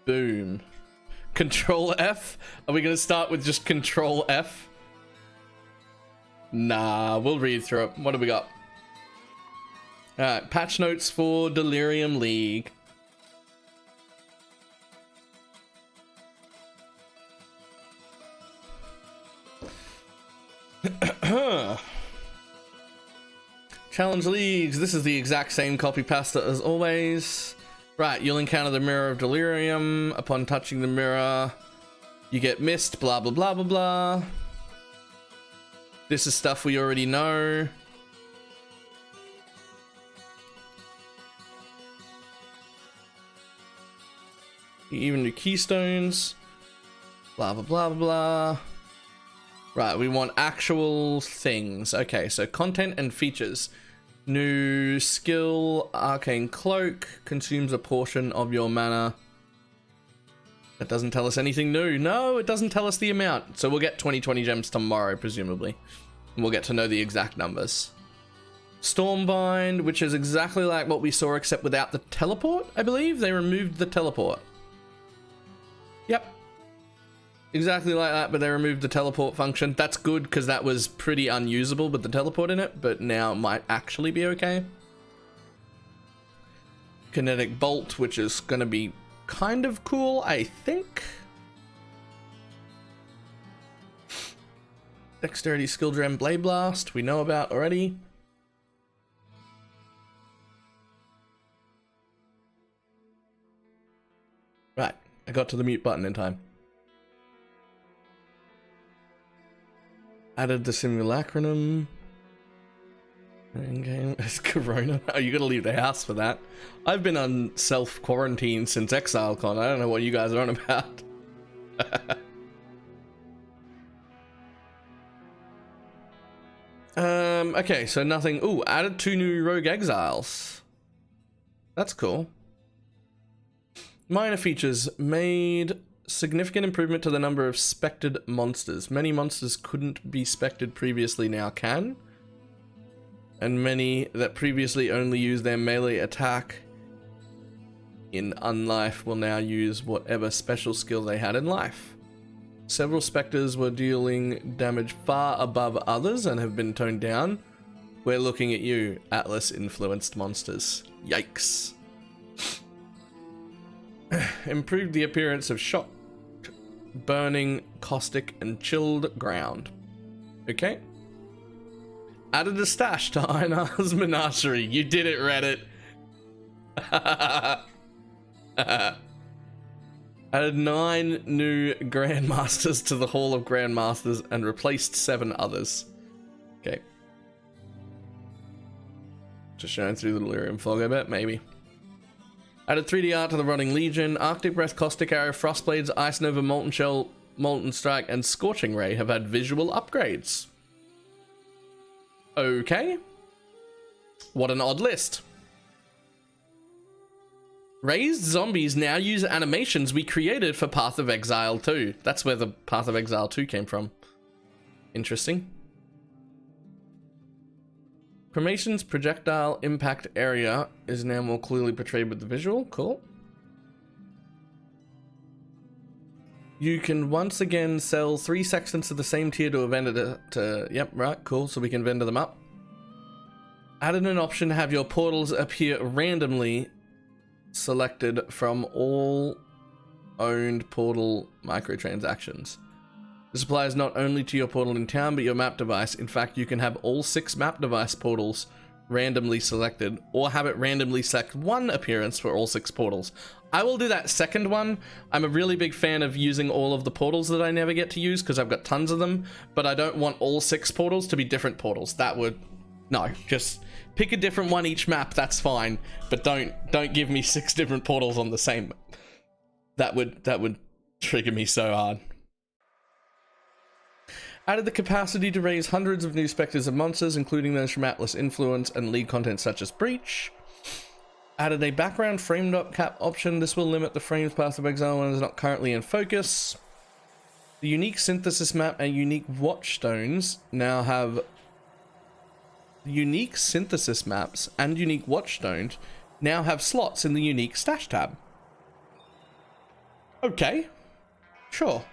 Boom. Control F? Are we gonna start with just Control F? Nah, we'll read through it. What do we got? Alright, patch notes for Delirium League. Challenge Leagues. This is the exact same copy pasta as always. Right, you'll encounter the Mirror of Delirium. Upon touching the mirror, you get missed, blah, blah, blah, blah, blah. This is stuff we already know. You even do keystones. Blah, blah, blah, blah, blah. Right, we want actual things. Okay, so content and features. New skill, Arcane Cloak, consumes a portion of your mana. That doesn't tell us anything new. No, it doesn't tell us the amount. So we'll get 20 gems tomorrow, presumably. And we'll get to know the exact numbers. Stormbind, which is exactly like what we saw, except without the teleport, I believe. They removed the teleport. Yep. Exactly like that, but they removed the teleport function. That's good, because that was pretty unusable with the teleport in it, but now it might actually be okay. Kinetic Bolt, which is going to be kind of cool, I think. Dexterity Skill Gem Blade Blast, we know about already. Right, I got to the mute button in time. Added the simulacrum. Okay, it's Corona. Oh, you gotta leave the house for that. I've been on self-quarantine since ExileCon. I don't know what you guys are on about. Okay, so nothing. Ooh, added 2 new rogue exiles. That's cool. Minor features. Made significant improvement to the number of spected monsters. Many monsters couldn't be spected previously now can. And many that previously only used their melee attack in Unlife will now use whatever special skill they had in life. Several specters were dealing damage far above others and have been toned down. We're looking at you, Atlas-influenced monsters. Yikes. Improved the appearance of shock, burning, caustic, and chilled ground. Okay. Added a stash to Einar's Menagerie. You did it, Reddit. Added 9 new Grandmasters to the Hall of Grandmasters and replaced 7 others. Okay. Just showing through the Delirium fog, I bet, maybe. Added 3D art to the Rotting Legion. Arctic Breath, Caustic Arrow, Frostblades, Ice Nova, Molten Shell, Molten Strike, and Scorching Ray have had visual upgrades. Okay. What an odd list. Raised zombies now use animations we created for Path of Exile 2. That's where the Path of Exile 2 came from. Interesting. Cremation's projectile impact area is now more clearly portrayed with the visual. Cool. You can once again sell 3 sextants of the same tier to a vendor to yep, right, cool, so we can vendor them up. Added an option to have your portals appear randomly selected from all owned portal microtransactions. This applies not only to your portal in town, but your map device. In fact, you can have all 6 map device portals randomly selected, or have it randomly select 1 appearance for all 6 portals. I will do that second one. I'm a really big fan of using all of the portals that I never get to use, because I've got tons of them, but I don't want all 6 portals to be different portals. That would... No, just pick a different one each map, that's fine, but don't give me 6 different portals on the same... That would trigger me so hard. Added the capacity to raise hundreds of new specters of monsters, including those from Atlas Influence and league content such as Breach. Added a background frame cap option. This will limit the frames Path of Exile when it is not currently in focus. The unique synthesis map and unique watchstones now have... Unique synthesis maps and unique watchstones now have slots in the unique stash tab. Okay. Sure.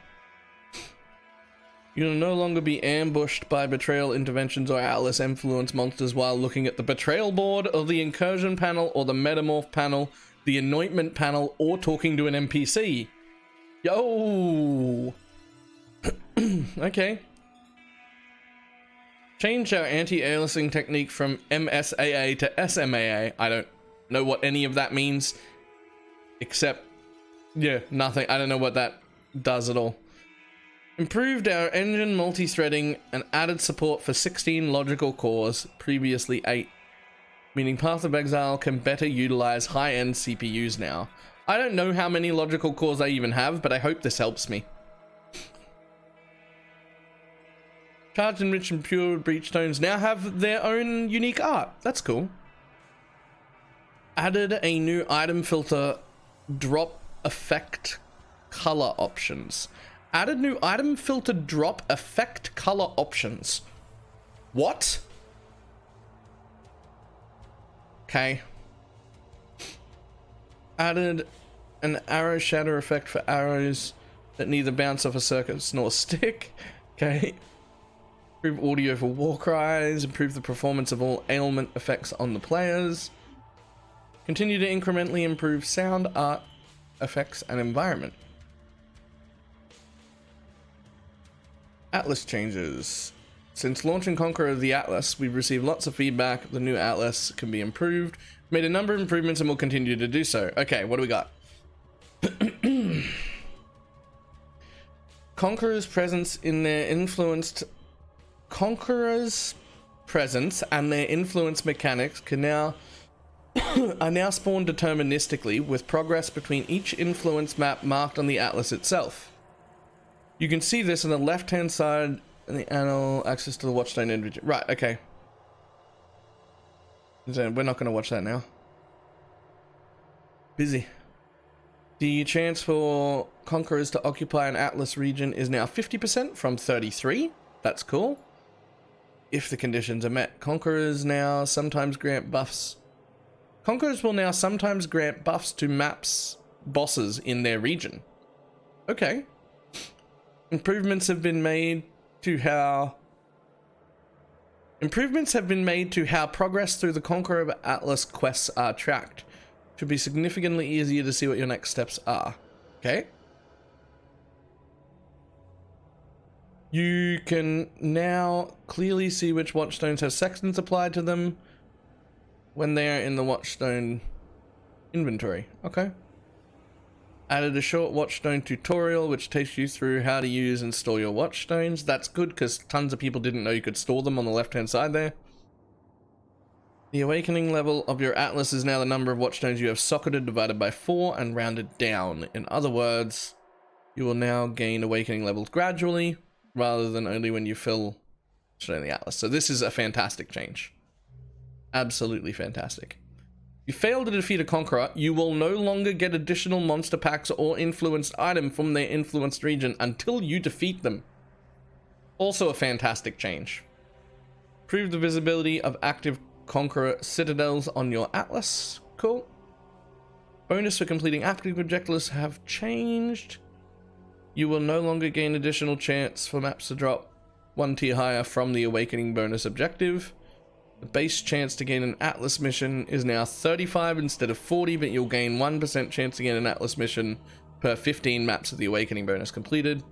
You'll no longer be ambushed by betrayal interventions or Atlas influence monsters while looking at the betrayal board or the incursion panel or the metamorph panel, the anointment panel, or talking to an NPC. Yo! Okay. Change our anti-aliasing technique from MSAA to SMAA. I don't know what any of that means. Except, yeah, nothing. I don't know what that does at all. Improved our engine multi-threading and added support for 16 logical cores, previously 8. Meaning Path of Exile can better utilize high-end CPUs now. I don't know how many logical cores I even have, but I hope this helps me. Charged, Enriched, and Pure Breachstones now have their own unique art. That's cool. Added a new item filter drop effect color options. Added new item filter drop effect color options. What? Okay. Added an arrow shatter effect for arrows that neither bounce off a surface nor stick. Okay. Improve audio for war cries. Improve the performance of all ailment effects on the players. Continue to incrementally improve sound, art, effects, and environment. Atlas changes. Since launching Conqueror of the Atlas, we've received lots of feedback. The new Atlas can be improved. Made a number of improvements and will continue to do so. Okay, what do we got? Conqueror's presence and their influence mechanics can now are now spawned deterministically with progress between each influence map marked on the Atlas itself. You can see this on the left-hand side in the annal, access to the Watchstone individual. Right, okay. So we're not going to watch that now. Busy. The chance for Conquerors to occupy an Atlas region is now 50% from 33. That's cool. If the conditions are met. Conquerors now sometimes grant buffs. Conquerors will now sometimes grant buffs to maps bosses in their region. Okay. Improvements have been made to how progress through the Conqueror of Atlas quests are tracked. Should be significantly easier to see what your next steps are. Okay. You can now clearly see which Watchstones have sections applied to them when they are in the Watchstone inventory. Okay. Added a short Watchstone tutorial which takes you through how to use and store your Watchstones. That's good because tons of people didn't know you could store them on the left-hand side there. The awakening level of your Atlas is now the number of Watchstones you have socketed divided by 4 and rounded down. In other words, you will now gain awakening levels gradually rather than only when you fill the Atlas. So this is a fantastic change. Absolutely fantastic. If you fail to defeat a Conqueror, you will no longer get additional monster packs or influenced item from their influenced region until you defeat them. Also a fantastic change. Improve the visibility of active Conqueror citadels on your Atlas. Cool. Bonus for completing active objectives have changed. You will no longer gain additional chance for maps to drop 1 tier higher from the awakening bonus objective. The base chance to gain an Atlas mission is now 35 instead of 40, but you'll gain 1% chance to gain an Atlas mission per 15 maps of the awakening bonus completed.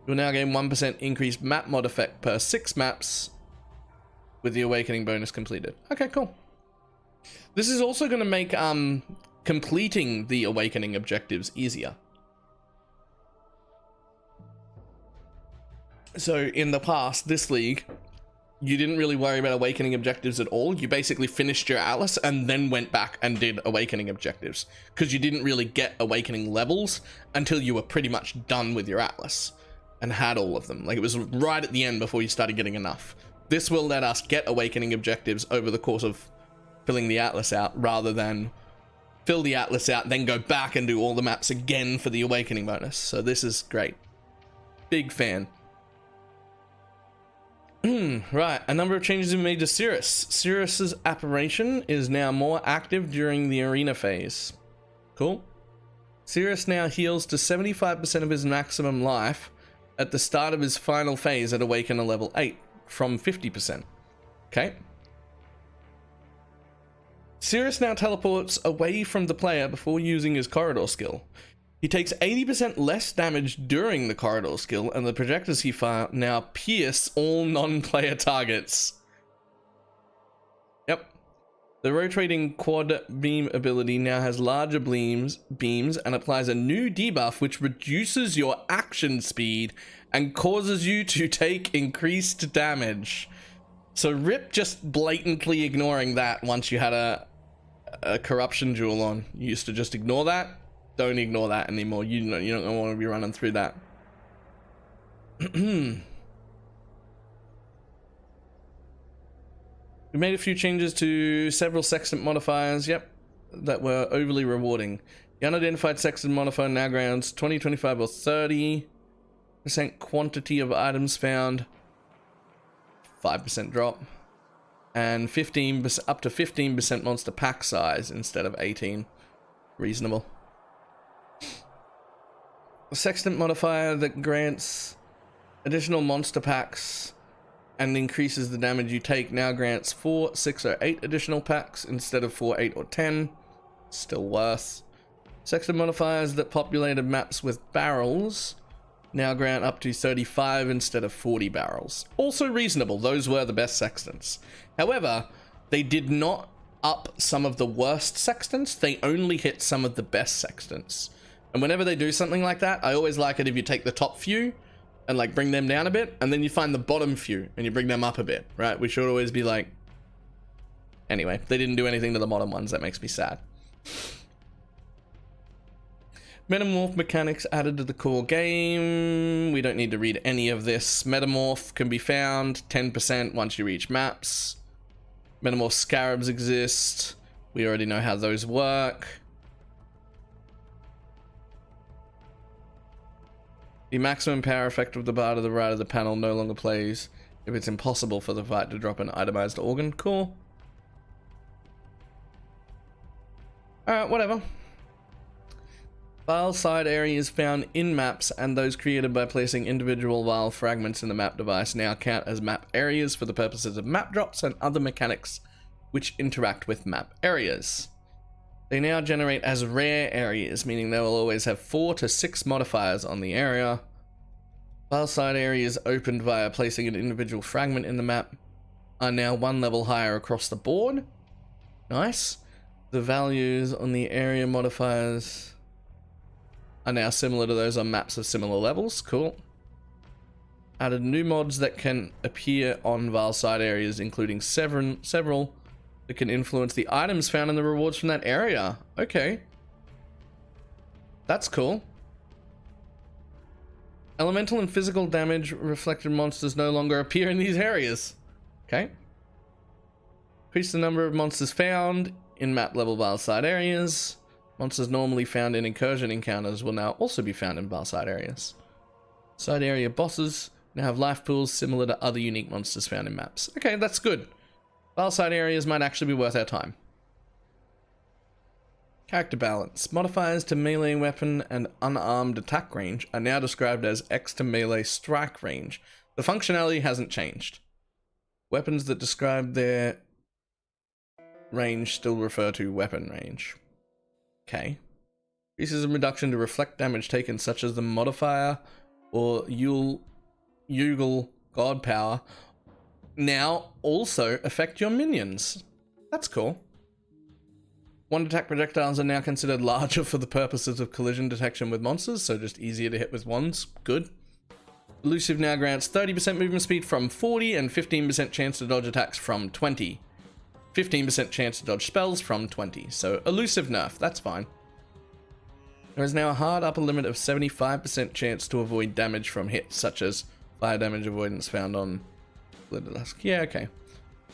You'll now gain 1% increased map mod effect per 6 maps with the awakening bonus completed. Okay, cool. This is also going to make completing the awakening objectives easier. So in the past, this league, you didn't really worry about awakening objectives at all. You basically finished your Atlas and then went back and did awakening objectives because you didn't really get awakening levels until you were pretty much done with your Atlas and had all of them. Like it was right at the end before you started getting enough. This will let us get awakening objectives over the course of filling the Atlas out rather than fill the Atlas out, then go back and do all the maps again for the awakening bonus. So this is great. Big fan. Right, a number of changes have been made to Cirrus. Cirrus's apparition is now more active during the arena phase. Cool. Sirius now heals to 75% of his maximum life at the start of his final phase at Awaken a level 8 from 50%. Okay. Sirius now teleports away from the player before using his corridor skill. He takes 80% less damage during the corridor skill, and the projectors he fires now pierce all non-player targets. Yep. The rotating quad beam ability now has larger beams and applies a new debuff which reduces your action speed and causes you to take increased damage. So rip just blatantly ignoring that once you had a corruption jewel on. You used to just ignore that. Don't ignore that anymore. You don't want to be running through that. We made a few changes to several sextant modifiers, yep, that were overly rewarding. The unidentified sextant modifier now grants 20, 25, or 30% quantity of items found, 5% drop, and 15% up to 15% monster pack size instead of 18. Reasonable. The sextant modifier that grants additional monster packs and increases the damage you take now grants 4, 6, or 8 additional packs instead of 4, 8, or 10. Still worth. Sextant modifiers that populated maps with barrels now grant up to 35 instead of 40 barrels. Also reasonable. Those were the best sextants. However, they did not up some of the worst sextants. They only hit some of the best sextants. And whenever they do something like that, I always like it if you take the top few and like bring them down a bit, and then you find the bottom few and you bring them up a bit, right? We should always be like... Anyway, they didn't do anything to the bottom ones. That makes me sad. Metamorph mechanics added to the core game. We don't need to read any of this. Metamorph can be found 10% once you reach maps. Metamorph scarabs exist. We already know how those work. The maximum power effect of the bar to the right of the panel no longer plays if it's impossible for the fight to drop an itemized organ. Cool. Alright, whatever. Vial side areas found in maps and those created by placing individual vial fragments in the map device now count as map areas for the purposes of map drops and other mechanics which interact with map areas. They now generate as rare areas, meaning they will always have 4 to 6 modifiers on the area. Vial side areas opened via placing an individual fragment in the map are now 1 level higher across the board. Nice. The values on the area modifiers are now similar to those on maps of similar levels. Cool. Added new mods that can appear on vial side areas, including several that can influence the items found in the rewards from that area. Okay. That's cool. Elemental and physical damage reflected monsters no longer appear in these areas. Okay. Increase the number of monsters found in map level vial side areas. Monsters normally found in incursion encounters will now also be found in vial side areas. Side area bosses now have life pools similar to other unique monsters found in maps. Okay, that's good. Vial side areas might actually be worth our time. Character balance. Modifiers to melee weapon and unarmed attack range are now described as X to melee strike range. The functionality hasn't changed. Weapons that describe their range still refer to weapon range. Okay. Increases in reduction to reflect damage taken, such as the modifier or Yugal God Power, now also affect your minions. That's cool. One attack projectiles are now considered larger for the purposes of collision detection with monsters, so just easier to hit with wands. Good. Elusive now grants 30% movement speed from 40 and 15% chance to dodge attacks from 20. 15% chance to dodge spells from 20. So elusive nerf, that's fine. There is now a hard upper limit of 75% chance to avoid damage from hits, such as fire damage avoidance found on Glitterlusk. Yeah, okay.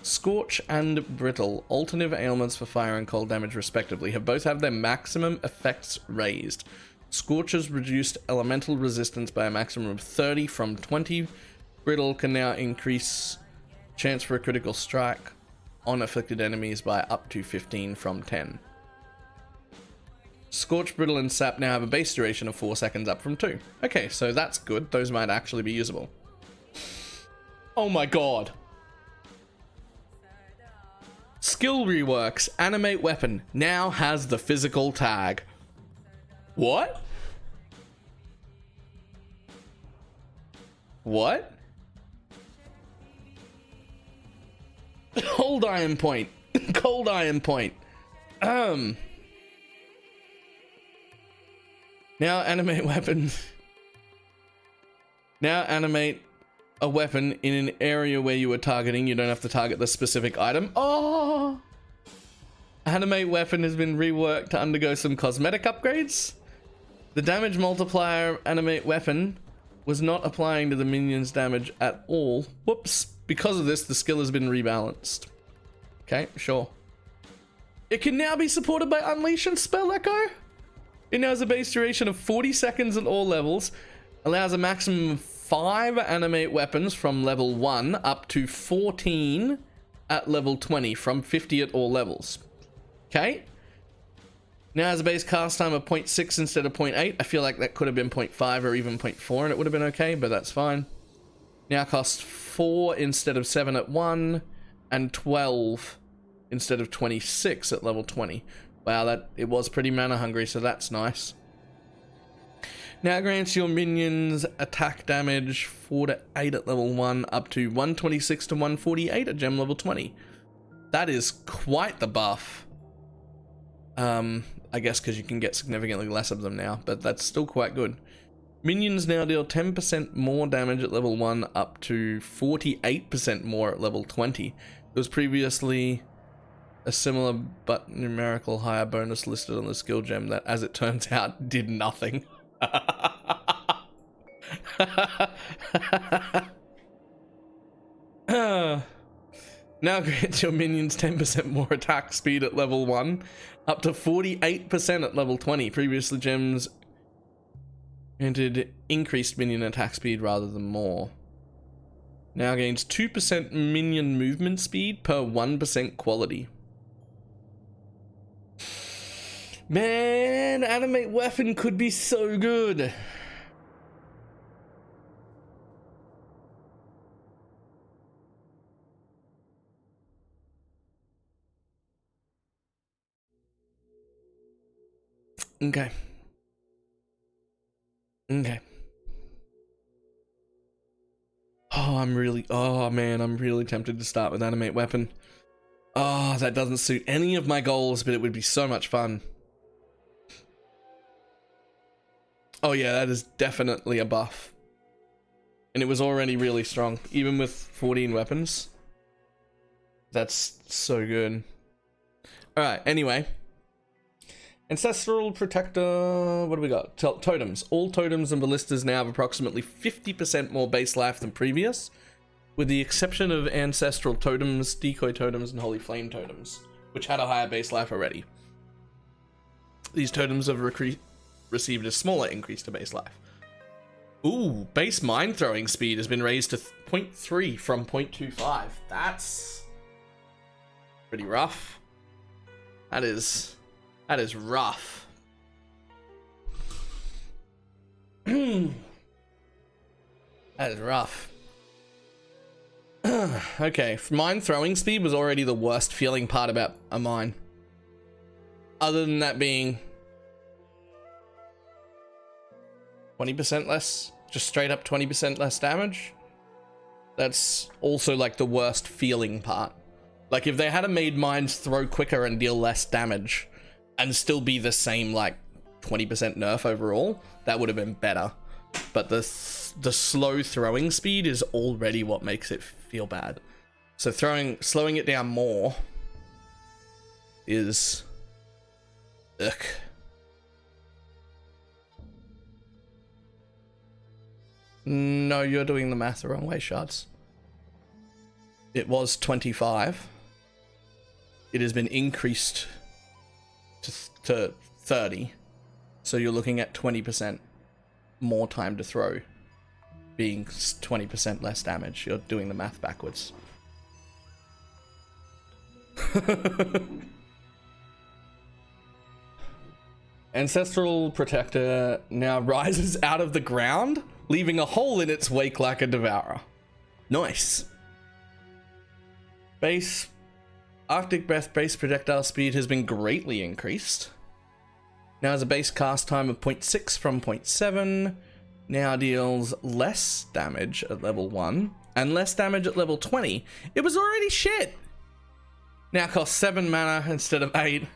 Scorch and Brittle, alternative ailments for fire and cold damage respectively, have both had their maximum effects raised. Scorch's reduced elemental resistance by a maximum of 30 from 20. Brittle can now increase chance for a critical strike on afflicted enemies by up to 15 from 10. Scorch, Brittle, and Sap now have a base duration of 4 seconds up from 2. Okay, so that's good. Those might actually be usable. Oh my god. Skill reworks. Animate Weapon now has the physical tag. What? What? Cold Iron Point. Cold Iron Point. Now animate weapons. Now animate a weapon in an area where you are targeting. You don't have to target the specific item. Oh! Animate weapon has been reworked to undergo some cosmetic upgrades. The damage multiplier animate weapon was not applying to the minion's damage at all. Whoops. Because of this, the skill has been rebalanced. Okay, sure. It can now be supported by Unleash and Spell Echo. It now has a base duration of 40 seconds at all levels, allows a maximum of 5 animate weapons from level 1 up to 14 at level 20 from 50 at all levels. Okay. Now has a base cast time of 0.6 instead of 0.8. I feel like that could have been 0.5 or even 0.4 and it would have been okay, but that's fine. Now costs 4 instead of 7 at 1 and 12 instead of 26 at level 20. Wow, that it was pretty mana hungry, so that's nice. Now grants your minions attack damage 4 to 8 at level 1 up to 126 to 148 at gem level 20. That is quite the buff. I guess because you can get significantly less of them now, but that's still quite good. Minions now deal 10% more damage at level 1 up to 48% more at level 20. It was previously a similar but numerical higher bonus listed on the skill gem that, as it turns out, did nothing. Now grants your minions 10% more attack speed at level 1, up to 48% at level 20. Previously, gems granted increased minion attack speed rather than more. Now gains 2% minion movement speed per 1% quality. Man, Animate Weapon could be so good. Okay. Okay. Oh man, I'm really tempted to start with Animate Weapon. Oh, that doesn't suit any of my goals, but it would be so much fun. Oh yeah, that is definitely a buff. And it was already really strong, even with 14 weapons. That's so good. Alright, anyway. Ancestral Protector, what do we got? Totems. All totems and ballistas now have approximately 50% more base life than previous, with the exception of Ancestral Totems, Decoy Totems, and Holy Flame Totems, which had a higher base life already. These totems have received a smaller increase to base life. Ooh, base mine throwing speed has been raised to 0.3 from 0.25. That's pretty rough. That is rough. That is rough. Okay, mine throwing speed was already the worst feeling part about a mine. Other than that being 20% less, just straight up 20% less damage. That's also like the worst feeling part. Like if they had made mines throw quicker and deal less damage and still be the same like 20% nerf overall, that would have been better. But the slow throwing speed is already what makes it feel bad. So slowing it down more is ugh. No, you're doing the math the wrong way, Shards. It was 25. It has been increased to 30. So you're looking at 20% more time to throw, being 20% less damage. You're doing the math backwards. Ancestral Protector now rises out of the ground, leaving a hole in its wake like a devourer. Nice. Base Arctic Breath base projectile speed has been greatly increased. Now has a base cast time of 0.6 from 0.7. Now deals less damage at level 1 and less damage at level 20. It was already shit. Now costs 7 mana instead of 8.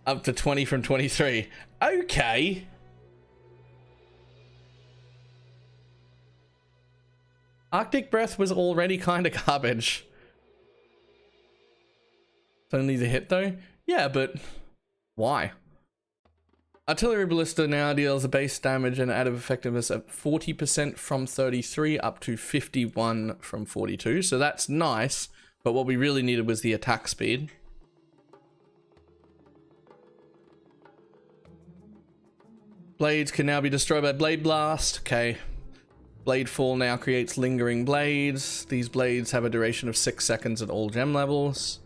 Up to 20 from 23. Okay. Arctic Breath was already kind of garbage. It's only the hit though? Yeah, but why? Artillery Ballista now deals a base damage and added effectiveness at 40% from 33 up to 51 from 42. So that's nice, but what we really needed was the attack speed. Blades can now be destroyed by Blade Blast. Okay. Blade Fall now creates lingering blades. These blades have a duration of 6 seconds at all gem levels.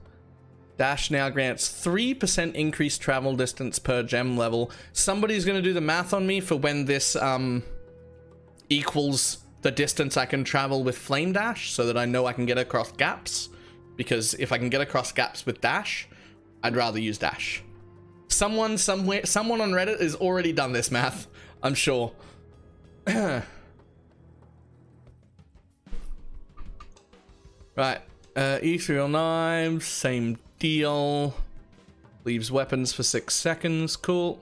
Dash now grants 3% increased travel distance per gem level. Somebody's going to do the math on me for when this equals the distance I can travel with Flame Dash so that I know I can get across gaps. Because if I can get across gaps with Dash, I'd rather use Dash. Someone somewhere, someone on Reddit has already done this math, I'm sure. Right, Ethereal Knives, same deal. Leaves weapons for 6 seconds, cool.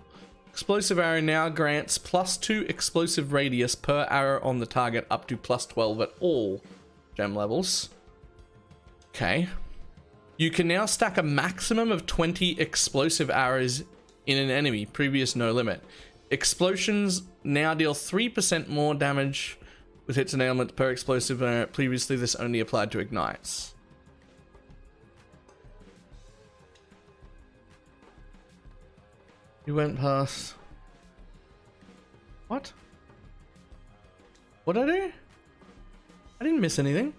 Explosive Arrow now grants +2 explosive radius per arrow on the target up to +12 at all gem levels. Okay. You can now stack a maximum of 20 explosive arrows in an enemy, previous no limit. Explosions now deal 3% more damage with hits and ailments per explosive arrow. Previously this only applied to ignites. You went past... What? What'd I do? I didn't miss anything.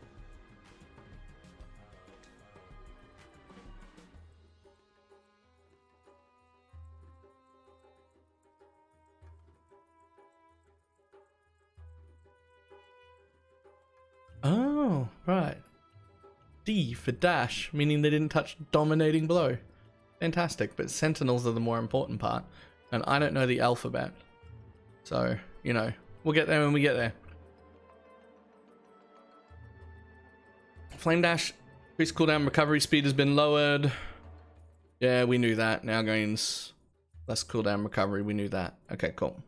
Oh, right. D for dash, meaning they didn't touch dominating blow. Fantastic, but sentinels are the more important part, and I don't know the alphabet. So, you know, we'll get there when we get there. Flame dash, increased cooldown recovery speed has been lowered. Yeah, we knew that. Now gains less cooldown recovery, we knew that. Okay, cool.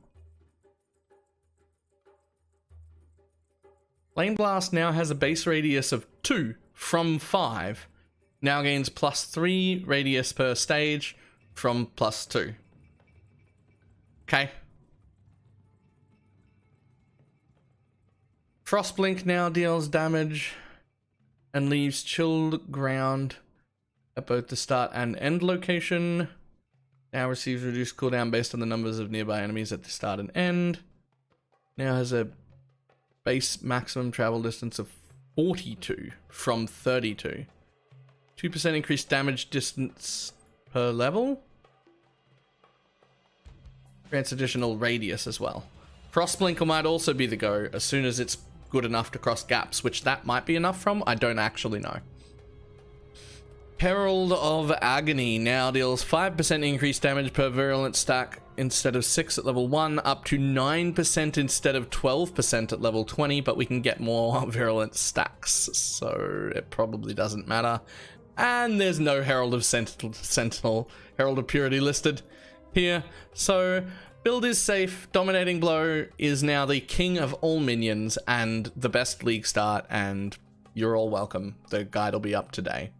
Flame Blast now has a base radius of 2 from 5. Now gains +3 radius per stage from +2. Okay. Frostblink now deals damage and leaves chilled ground at both the start and end location. Now receives reduced cooldown based on the numbers of nearby enemies at the start and end. Now has a base maximum travel distance of 42 from 32. 2% increased damage distance per level. Grants additional radius as well. Frostblink might also be the go as soon as it's good enough to cross gaps, which that might be enough from. I don't actually know. Herald of Agony now deals 5% increased damage per virulent stack instead of 6 at level 1, up to 9% instead of 12% at level 20, but we can get more virulent stacks, so it probably doesn't matter. And there's no Herald of Sentinel, Herald of Purity listed here, so build is safe. Dominating Blow is now the king of all minions and the best league start, and you're all welcome. The guide will be up today.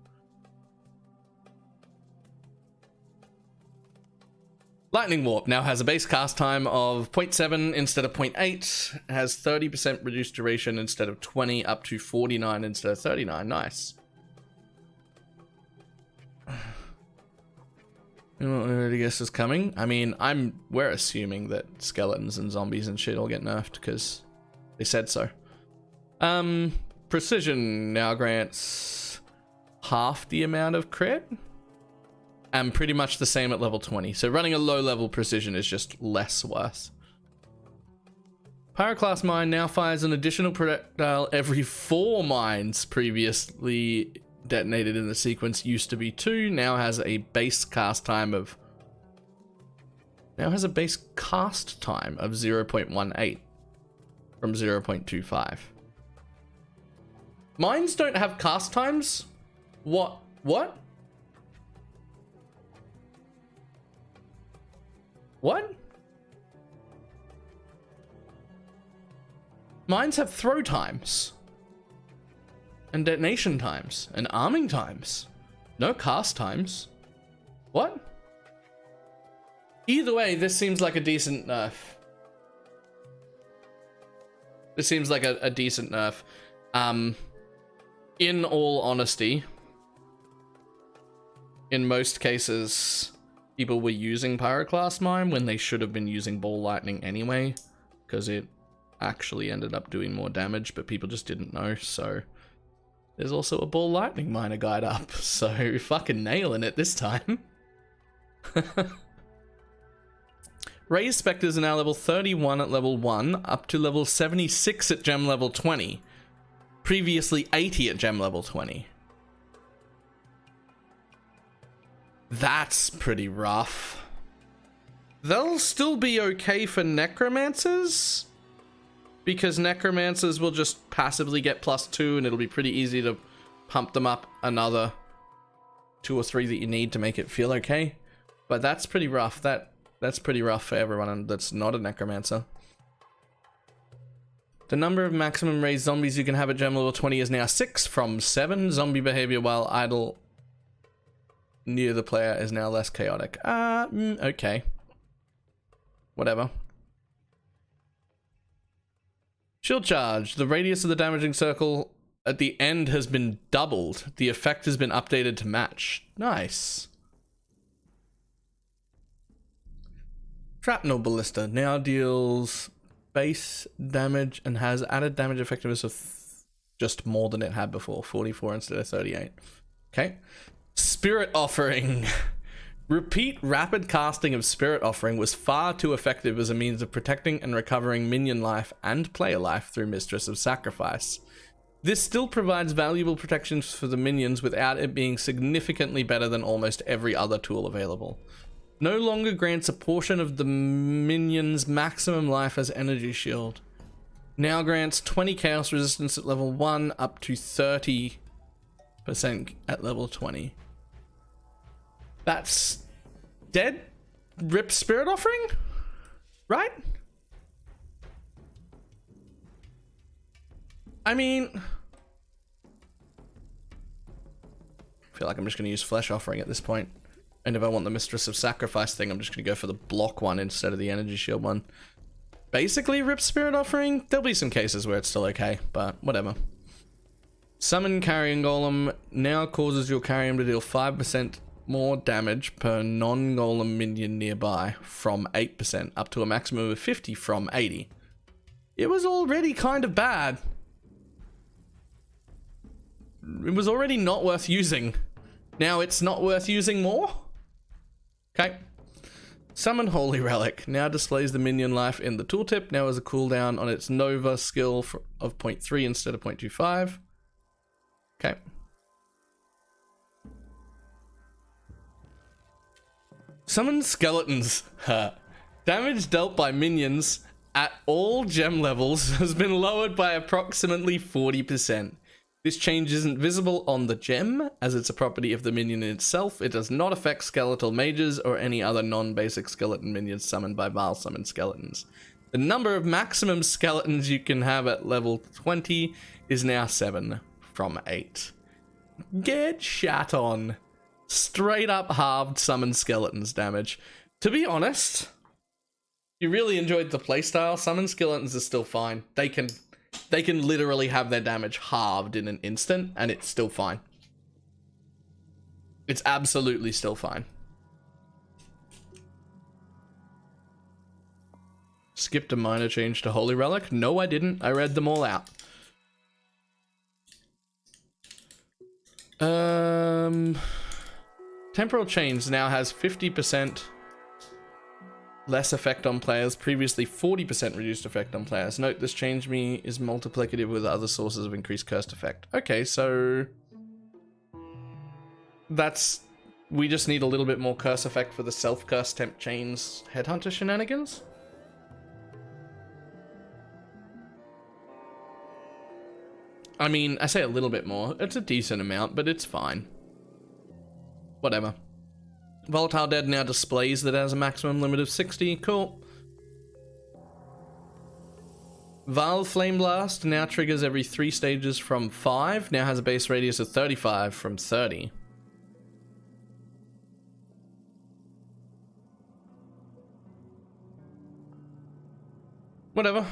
Lightning Warp now has a base cast time of 0.7 instead of 0.8, has 30% reduced duration instead of 20, up to 49 instead of 39. Nice. Already guess is coming. I mean, we're assuming that skeletons and zombies and shit all get nerfed because they said so. Precision now grants half the amount of crit and pretty much the same at level 20. So running a low level precision is just less worse. Pyroclast mine now fires an additional projectile every 4 mines. Previously detonated in the sequence used to be 2, now has a base cast time of 0.18 from 0.25. Mines don't have cast times? What? What? What? Mines have throw times. And detonation times. And arming times. No cast times. What? Either way, this seems like a decent nerf. This seems like a decent nerf. In all honesty, in most cases, people were using Pyroclast Mine when they should have been using Ball Lightning anyway, because it actually ended up doing more damage, but people just didn't know, so there's also a Ball Lightning Miner guide up, so fucking nailing it this time. Raised Spectres are now level 31 at level 1, up to level 76 at gem level 20. Previously 80 at gem level 20. That's pretty rough. They'll still be okay for Necromancers, because Necromancers will just passively get +2 and it'll be pretty easy to pump them up another 2 or 3 that you need to make it feel okay. But that's pretty rough. That's pretty rough for everyone that's not a Necromancer. The number of maximum raised zombies you can have at gem level 20 is now 6 from 7. Zombie behavior while idle near the player is now less chaotic. Okay. Whatever. Shield charge. The radius of the damaging circle at the end has been doubled. The effect has been updated to match. Nice. Shrapnel Ballista now deals base damage and has added damage effectiveness of just more than it had before, 44 instead of 38. Okay. Spirit Offering. Repeat rapid casting of Spirit Offering was far too effective as a means of protecting and recovering minion life and player life through Mistress of Sacrifice. This still provides valuable protections for the minions without it being significantly better than almost every other tool available. No longer grants a portion of the minion's maximum life as energy shield. Now grants 20 chaos resistance at level 1 up to 30% at level 20. That's dead rip Spirit Offering, right? I mean, I feel like I'm just going to use Flesh Offering at this point. And if I want the Mistress of Sacrifice thing, I'm just going to go for the block one instead of the energy shield one. Basically, rip Spirit Offering. There'll be some cases where it's still okay, but whatever. Summon Carrion Golem now causes your Carrion to deal 5% more damage per non-golem minion nearby from 8% up to a maximum of 50 from 80. It was already kind of bad. It was already not worth using. Now it's not worth using more? Okay. Summon Holy Relic. Now displays the minion life in the tooltip. Now has a cooldown on its Nova skill of 0.3 instead of 0.25. Okay. Summon Skeletons. Damage dealt by minions at all gem levels has been lowered by approximately 40%. This change isn't visible on the gem, as it's a property of the minion in itself. It does not affect skeletal mages or any other non-basic skeleton minions summoned by Val summoned skeletons. The number of maximum skeletons you can have at level 20 is now 7 from 8. Get shat on. Straight up halved summon skeletons damage. To be honest, you really enjoyed the playstyle. Summon skeletons is still fine. They can literally have their damage halved in an instant, and it's still fine. It's absolutely still fine. Skipped a minor change to Holy Relic? No, I didn't. I read them all out. Temporal Change now has 50% less effect on players, previously 40% reduced effect on players. Note this change is multiplicative with other sources of increased cursed effect. Okay, so that's... we just need a little bit more curse effect for the self-curse temp chains headhunter shenanigans. I mean, I say a little bit more. It's a decent amount, but it's fine. Whatever. Volatile Dead now displays that it has a maximum limit of 60. Cool. Vile Flame Blast now triggers every 3 stages from 5. Now has a base radius of 35 from 30. Whatever.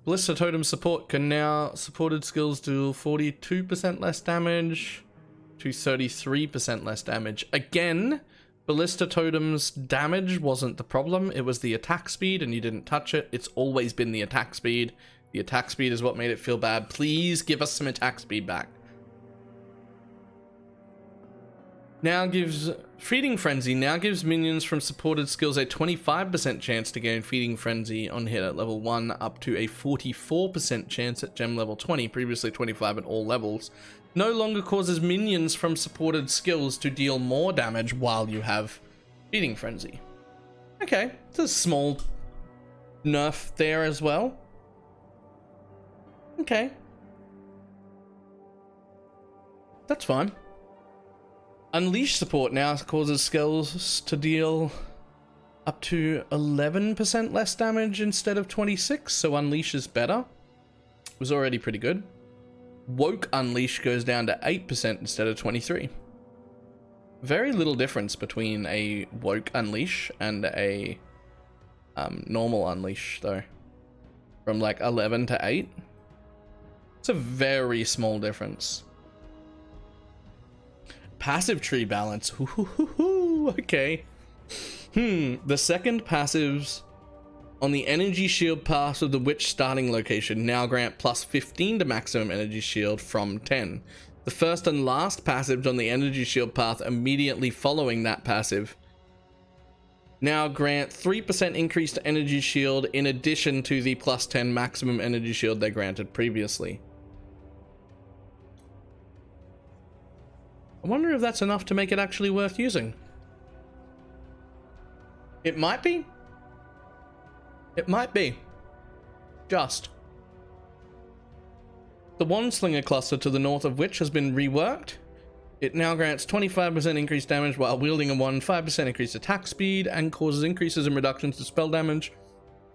Ballista Totem support can now... supported skills do 42% less damage to 33% less damage. Again, Ballista Totem's damage wasn't the problem. It was the attack speed and you didn't touch it. It's always been the attack speed. The attack speed is what made it feel bad. Please give us some attack speed back. Now gives... Feeding Frenzy now gives minions from supported skills a 25% chance to gain Feeding Frenzy on hit at level 1, up to a 44% chance at gem level 20, previously 25 at all levels. No longer causes minions from supported skills to deal more damage while you have Feeding Frenzy. Okay, it's a small nerf there as well. Okay. That's fine. Unleash support now causes skills to deal up to 11% less damage instead of 26, so Unleash is better. It was already pretty good. Woke Unleash goes down to 8% instead of 23. Very little difference between a Woke Unleash and a normal Unleash, though. From like 11 to 8. It's a very small difference. Passive tree balance. Okay. The second passives on the energy shield path of the witch starting location now grant plus 15 to maximum energy shield from 10. The first and last passives on the energy shield path immediately following that passive now grant 3% increased energy shield in addition to the plus 10 maximum energy shield they granted previously. I wonder if that's enough to make it actually worth using. It might be. It might be. Just. The Wandslinger cluster to the north of which has been reworked. It now grants 25% increased damage while wielding a wand, 5% increased attack speed, and causes increases and reductions to spell damage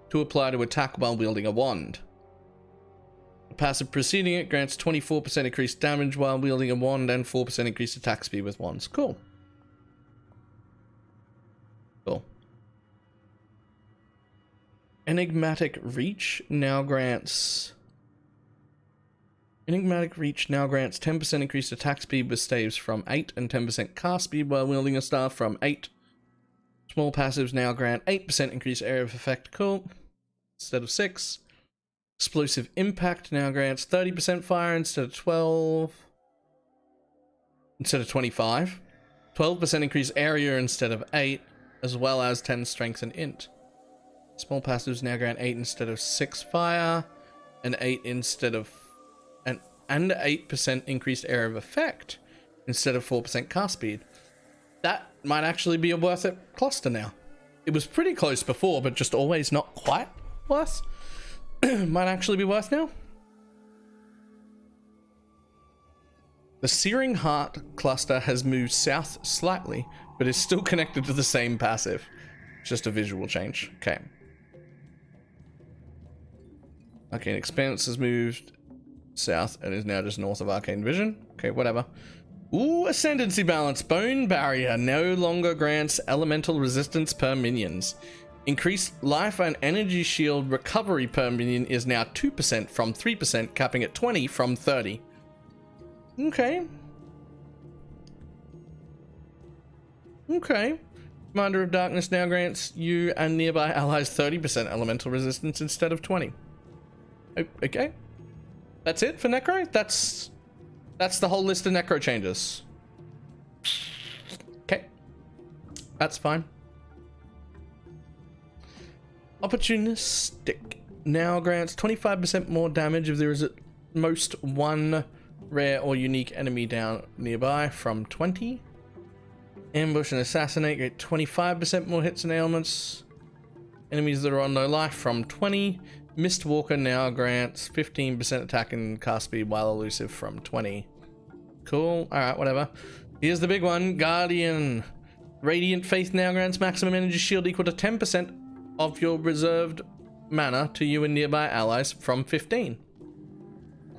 to apply to attack while wielding a wand. The passive preceding it grants 24% increased damage while wielding a wand and 4% increased attack speed with wands. Cool. Cool. Enigmatic Reach now grants 10% increased attack speed with staves from 8 and 10% cast speed while wielding a staff from 8. Small passives now grant 8% increased area of effect. Cool. Instead of 6. Explosive Impact now grants 30% fire instead of 12. Instead of 25. 12% increased area instead of 8, as well as 10 strength and int. Small passives now grant 8 instead of 6 fire, and 8 instead of... and 8% increased area of effect instead of 4% cast speed. That might actually be a worth it cluster now. It was pretty close before, but just always not quite worth. Might actually be worth now. The Searing Heart cluster has moved south slightly, but is still connected to the same passive. Just a visual change. Okay. Arcane Expanse has moved south and is now just north of Arcane Vision. Okay, whatever. Ooh, Ascendancy Balance. Bone Barrier no longer grants elemental resistance per minions. Increased life and energy shield recovery per minion is now 2% from 3%, capping at 20 from 30. Okay. Okay. Commander of Darkness now grants you and nearby allies 30% elemental resistance instead of 20. Okay. That's it for Necro? That's the whole list of Necro changes. That's fine. Opportunistic now grants 25% more damage if there is at most one rare or unique enemy down nearby from 20. Ambush and Assassinate get 25% more hits and ailments. Enemies that are on no life from 20. Mistwalker now grants 15% attack and cast speed while elusive from 20. Cool. Alright, whatever. Here's the big one. Guardian. Radiant Faith now grants maximum energy shield equal to 10% of your reserved mana to you and nearby allies from 15.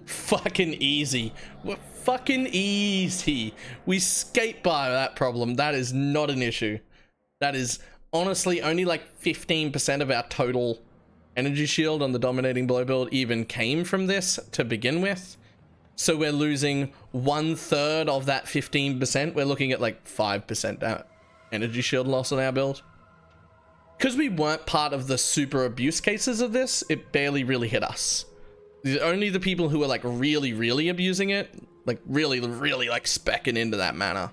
Fucking easy. We're fucking easy. We skate by that problem. That is not an issue. That is honestly only like 15% of our total energy shield on the Dominating Blow build even came from this to begin with. So we're losing 1/3 of that 15%. We're looking at like 5% energy shield loss on our build. Because we weren't part of the super abuse cases of this, it barely really hit us. Only the people who are like really, really abusing it, like really, really like speccing into that mana,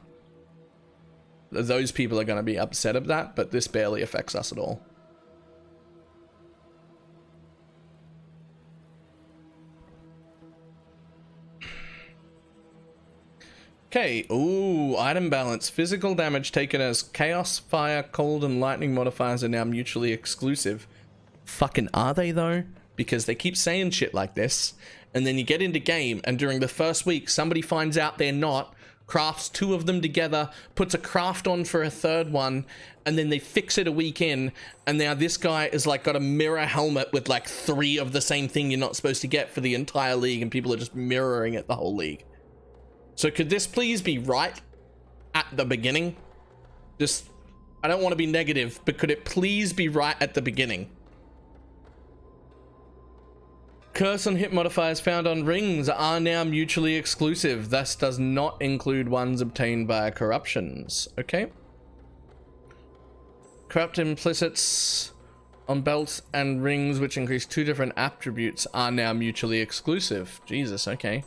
those people are going to be upset at that, but this barely affects us at all. Okay, ooh, item balance. Physical damage taken as Chaos, Fire, Cold, and Lightning modifiers are now mutually exclusive. Fucking are they though? Because they keep saying shit like this, and then you get into game, and during the first week, somebody finds out they're not, crafts 2 of them together, puts a craft on for a 3rd one, and then they fix it a week in, and now this guy is like got a mirror helmet with like 3 of the same thing you're not supposed to get for the entire league, and people are just mirroring it the whole league. So could this please be right at the beginning? Just, I don't want to be negative, but could it please be right at the beginning? Curse and hit modifiers found on rings are now mutually exclusive. This does not include ones obtained by corruptions. Okay. Corrupt implicits on belts and rings, which increase 2 different attributes, are now mutually exclusive. Jesus, okay.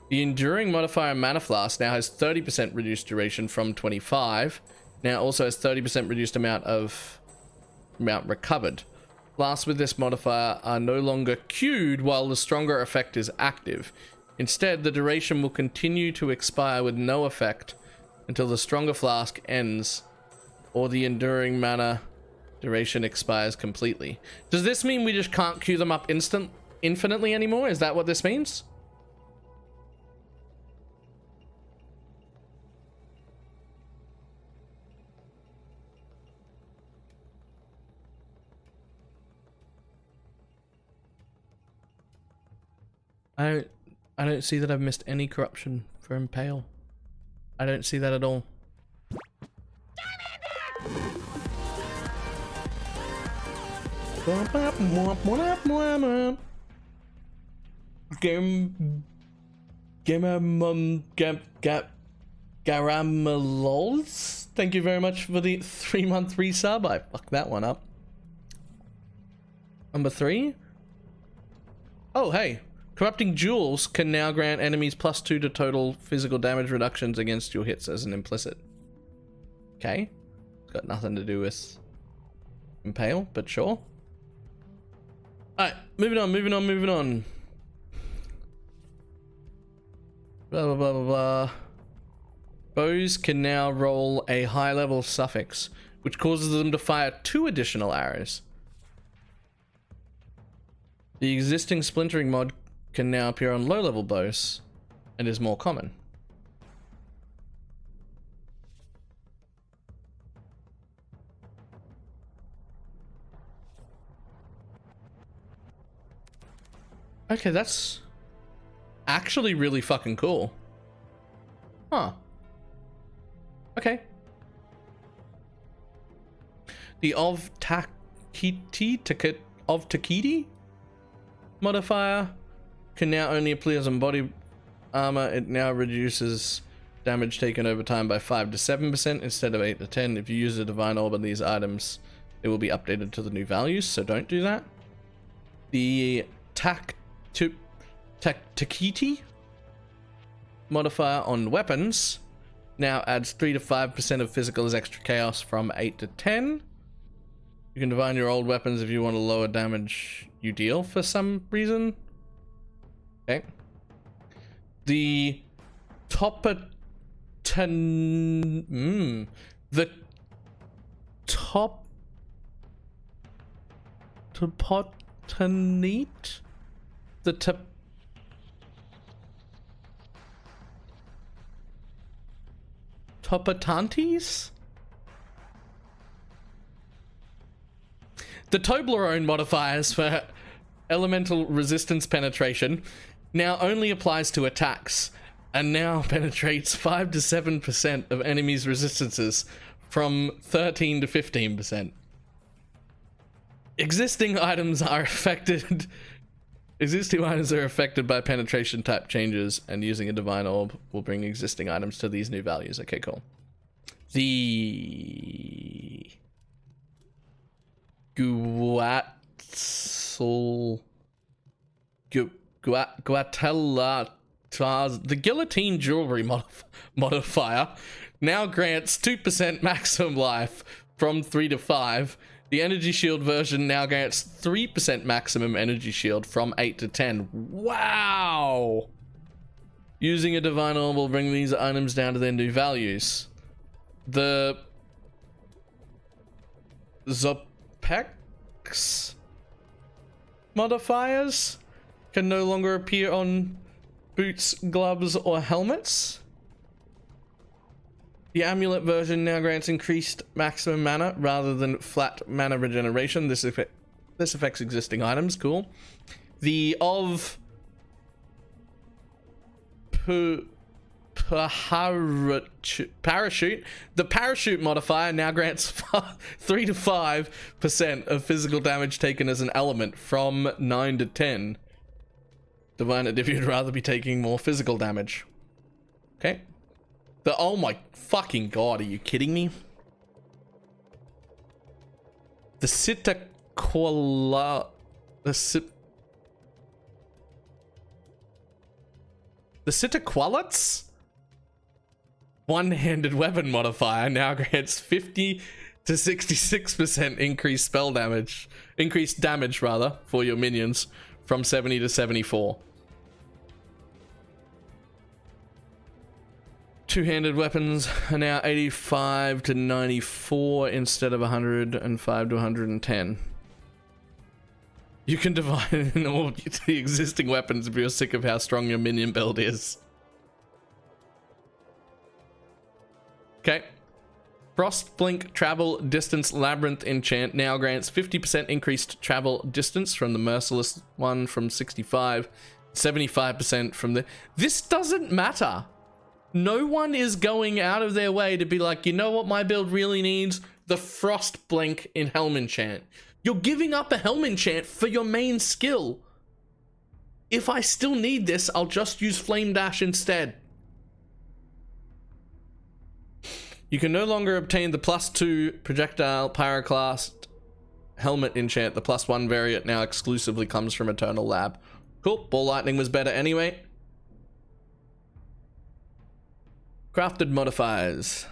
The Enduring modifier Mana Flask now has 30% reduced duration from 25. Now also has 30% reduced amount recovered. Flasks with this modifier are no longer queued while the stronger effect is active. Instead, the duration will continue to expire with no effect until the stronger flask ends or the Enduring mana duration expires completely. Does this mean we just can't queue them up infinitely anymore? Is that what this means? I don't see that I've missed any corruption for Impale. I don't see that at all. Garamalols, thank you very much for the 3-month resub. I fucked that one up. Number 3. Oh, hey. Corrupting Jewels can now grant enemies +2 to total physical damage reductions against your hits as an implicit. Okay. It's got nothing to do with Impale, but sure. Alright, moving on. Blah, blah, blah, blah, blah. Bows can now roll a high-level suffix, which causes them to fire 2 additional arrows. The existing splintering mod can now appear on low-level bows and is more common. Okay, that's actually really fucking cool. Huh. Okay. The of Takiti modifier can now only appear on body armor. It now reduces damage taken over time by 5 to 7% instead of 8 to 10. If you use a divine orb on these items, it will be updated to the new values, so don't do that. The Takiti modifier on weapons now adds 3 to 5% of physical as extra chaos from 8 to 10. You can divine your old weapons if you want to lower damage you deal for some reason. Okay. The Topotanite. The Topotanite? The Topotantes? The Toblerone modifiers for elemental resistance penetration now only applies to attacks, and now penetrates 5 to 7% of enemies' resistances from 13 to 15%. Existing items are affected by penetration type changes, and using a divine orb will bring existing items to these new values. Okay, cool. The the guillotine jewelry modifier now grants 2% maximum life from 3 to 5. The energy shield version now grants 3% maximum energy shield from 8 to 10. Wow! Using a divine orb will bring these items down to their new values. The Zopex modifiers can no longer appear on boots, gloves, or helmets. The amulet version now grants increased maximum mana rather than flat mana regeneration. This affects existing items. Cool. The parachute. The parachute modifier now grants 3 to 5% of physical damage taken as an element from 9 to 10. Divine it if you'd rather be taking more physical damage. Okay. Oh my fucking god, are you kidding me? The Citaqualets one-handed weapon modifier now grants 50 to 66% increased damage rather for your minions from 70 to 74. Two-handed weapons are now 85 to 94 instead of 105 to 110. You can divine an orb to the existing weapons if you're sick of how strong your minion build is. Okay. Frost Blink Travel Distance Labyrinth enchant now grants 50% increased travel distance from the Merciless one from 65, 75% from the... This doesn't matter. No one is going out of their way to be like, you know what my build really needs? The Frost Blink in Helm enchant. You're giving up a Helm enchant for your main skill. If I still need this, I'll just use Flame Dash instead. You can no longer obtain the +2 projectile pyroclast helmet enchant. The +1 variant now exclusively comes from Eternal Lab. Cool. Ball Lightning was better anyway. Crafted modifiers.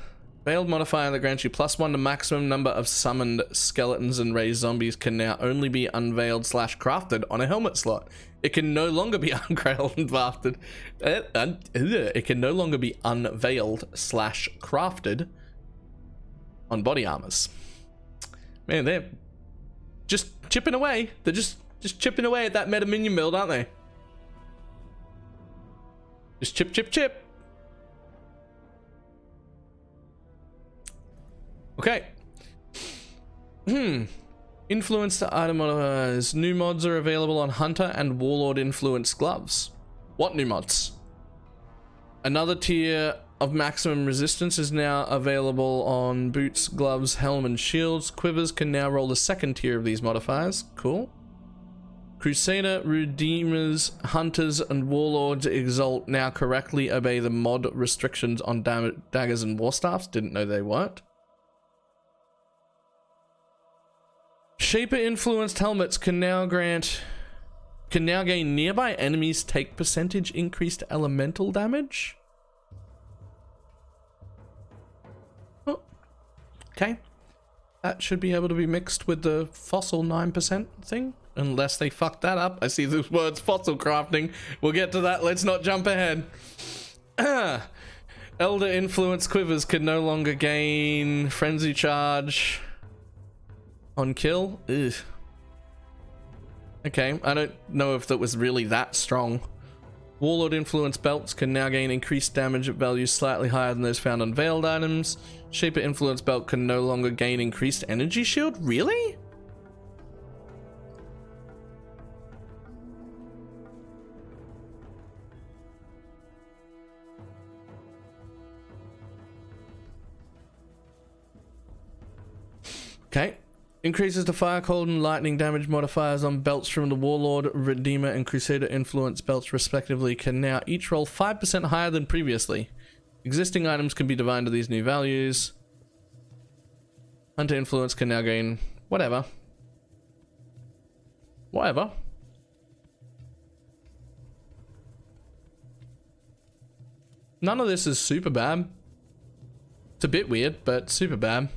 Veiled modifier that grants you +1 to maximum number of summoned skeletons and raised zombies can now only be unveiled / crafted on a helmet slot. It can no longer be unveiled and crafted. It can no longer be unveiled / crafted on body armors. Man, they're just chipping away. They're just chipping away at that meta minion build, aren't they? Just chip, chip, chip. Okay. Influenced item modifiers. New mods are available on Hunter and Warlord influenced gloves. What new mods? Another tier of maximum resistance is now available on boots, gloves, helm, and shields. Quivers can now roll the second tier of these modifiers. Cool. Crusader, Redeemers, Hunters, and Warlords Exalt now correctly obey the mod restrictions on daggers and warstaffs. Didn't know they weren't. Shaper influenced helmets can now gain nearby enemies take percentage increased elemental damage. Okay. That should be able to be mixed with the fossil 9% thing. Unless they fucked that up. I see the words fossil crafting. We'll get to that. Let's not jump ahead. Elder influence quivers can no longer gain frenzy charge on kill. Ugh. Okay, I don't know if that was really that strong. Warlord influence belts can now gain increased damage at values slightly higher than those found on veiled items. Shaper influence belt can no longer gain increased energy shield. Really? Okay. Increases the fire, cold, and lightning damage modifiers on belts from the Warlord, Redeemer, and Crusader influence belts respectively can now each roll 5% higher than previously. Existing items can be divined to these new values. Hunter influence can now gain whatever. Whatever. None of this is super bad. It's a bit weird, but super bad.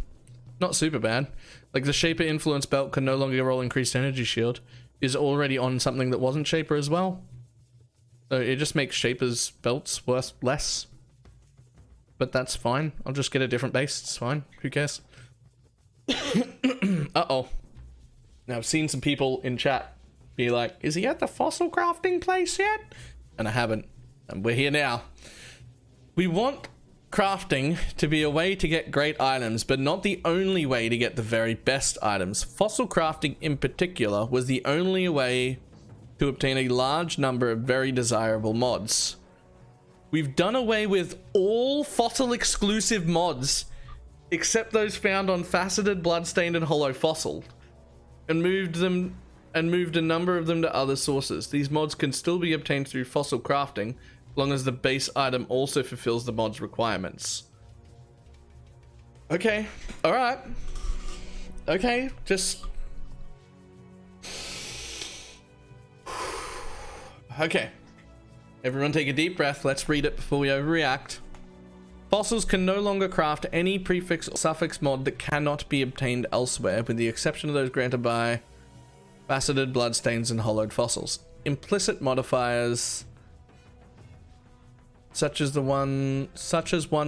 Not super bad. Like the Shaper influence belt can no longer roll increased energy shield is already on something that wasn't Shaper as well. So it just makes Shaper's belts worth less. But that's fine. I'll just get a different base. It's fine. Who cares? Uh-oh. Now I've seen some people in chat be like, is he at the fossil crafting place yet? And I haven't. And we're here now. We want crafting to be a way to get great items, but not the only way to get the very best items. Fossil crafting in particular was the only way to obtain a large number of very desirable mods. We've done away with all fossil exclusive mods except those found on Faceted, Bloodstained, and Hollow Fossil, and moved a number of them to other sources. These mods can still be obtained through fossil crafting, as long as the base item also fulfills the mod's requirements. Okay, alright. Okay, just... Okay. Everyone take a deep breath, let's read it before we overreact. Fossils can no longer craft any prefix or suffix mod that cannot be obtained elsewhere, with the exception of those granted by Faceted, Bloodstains, and Hollowed Fossils. Implicit modifiers... such as one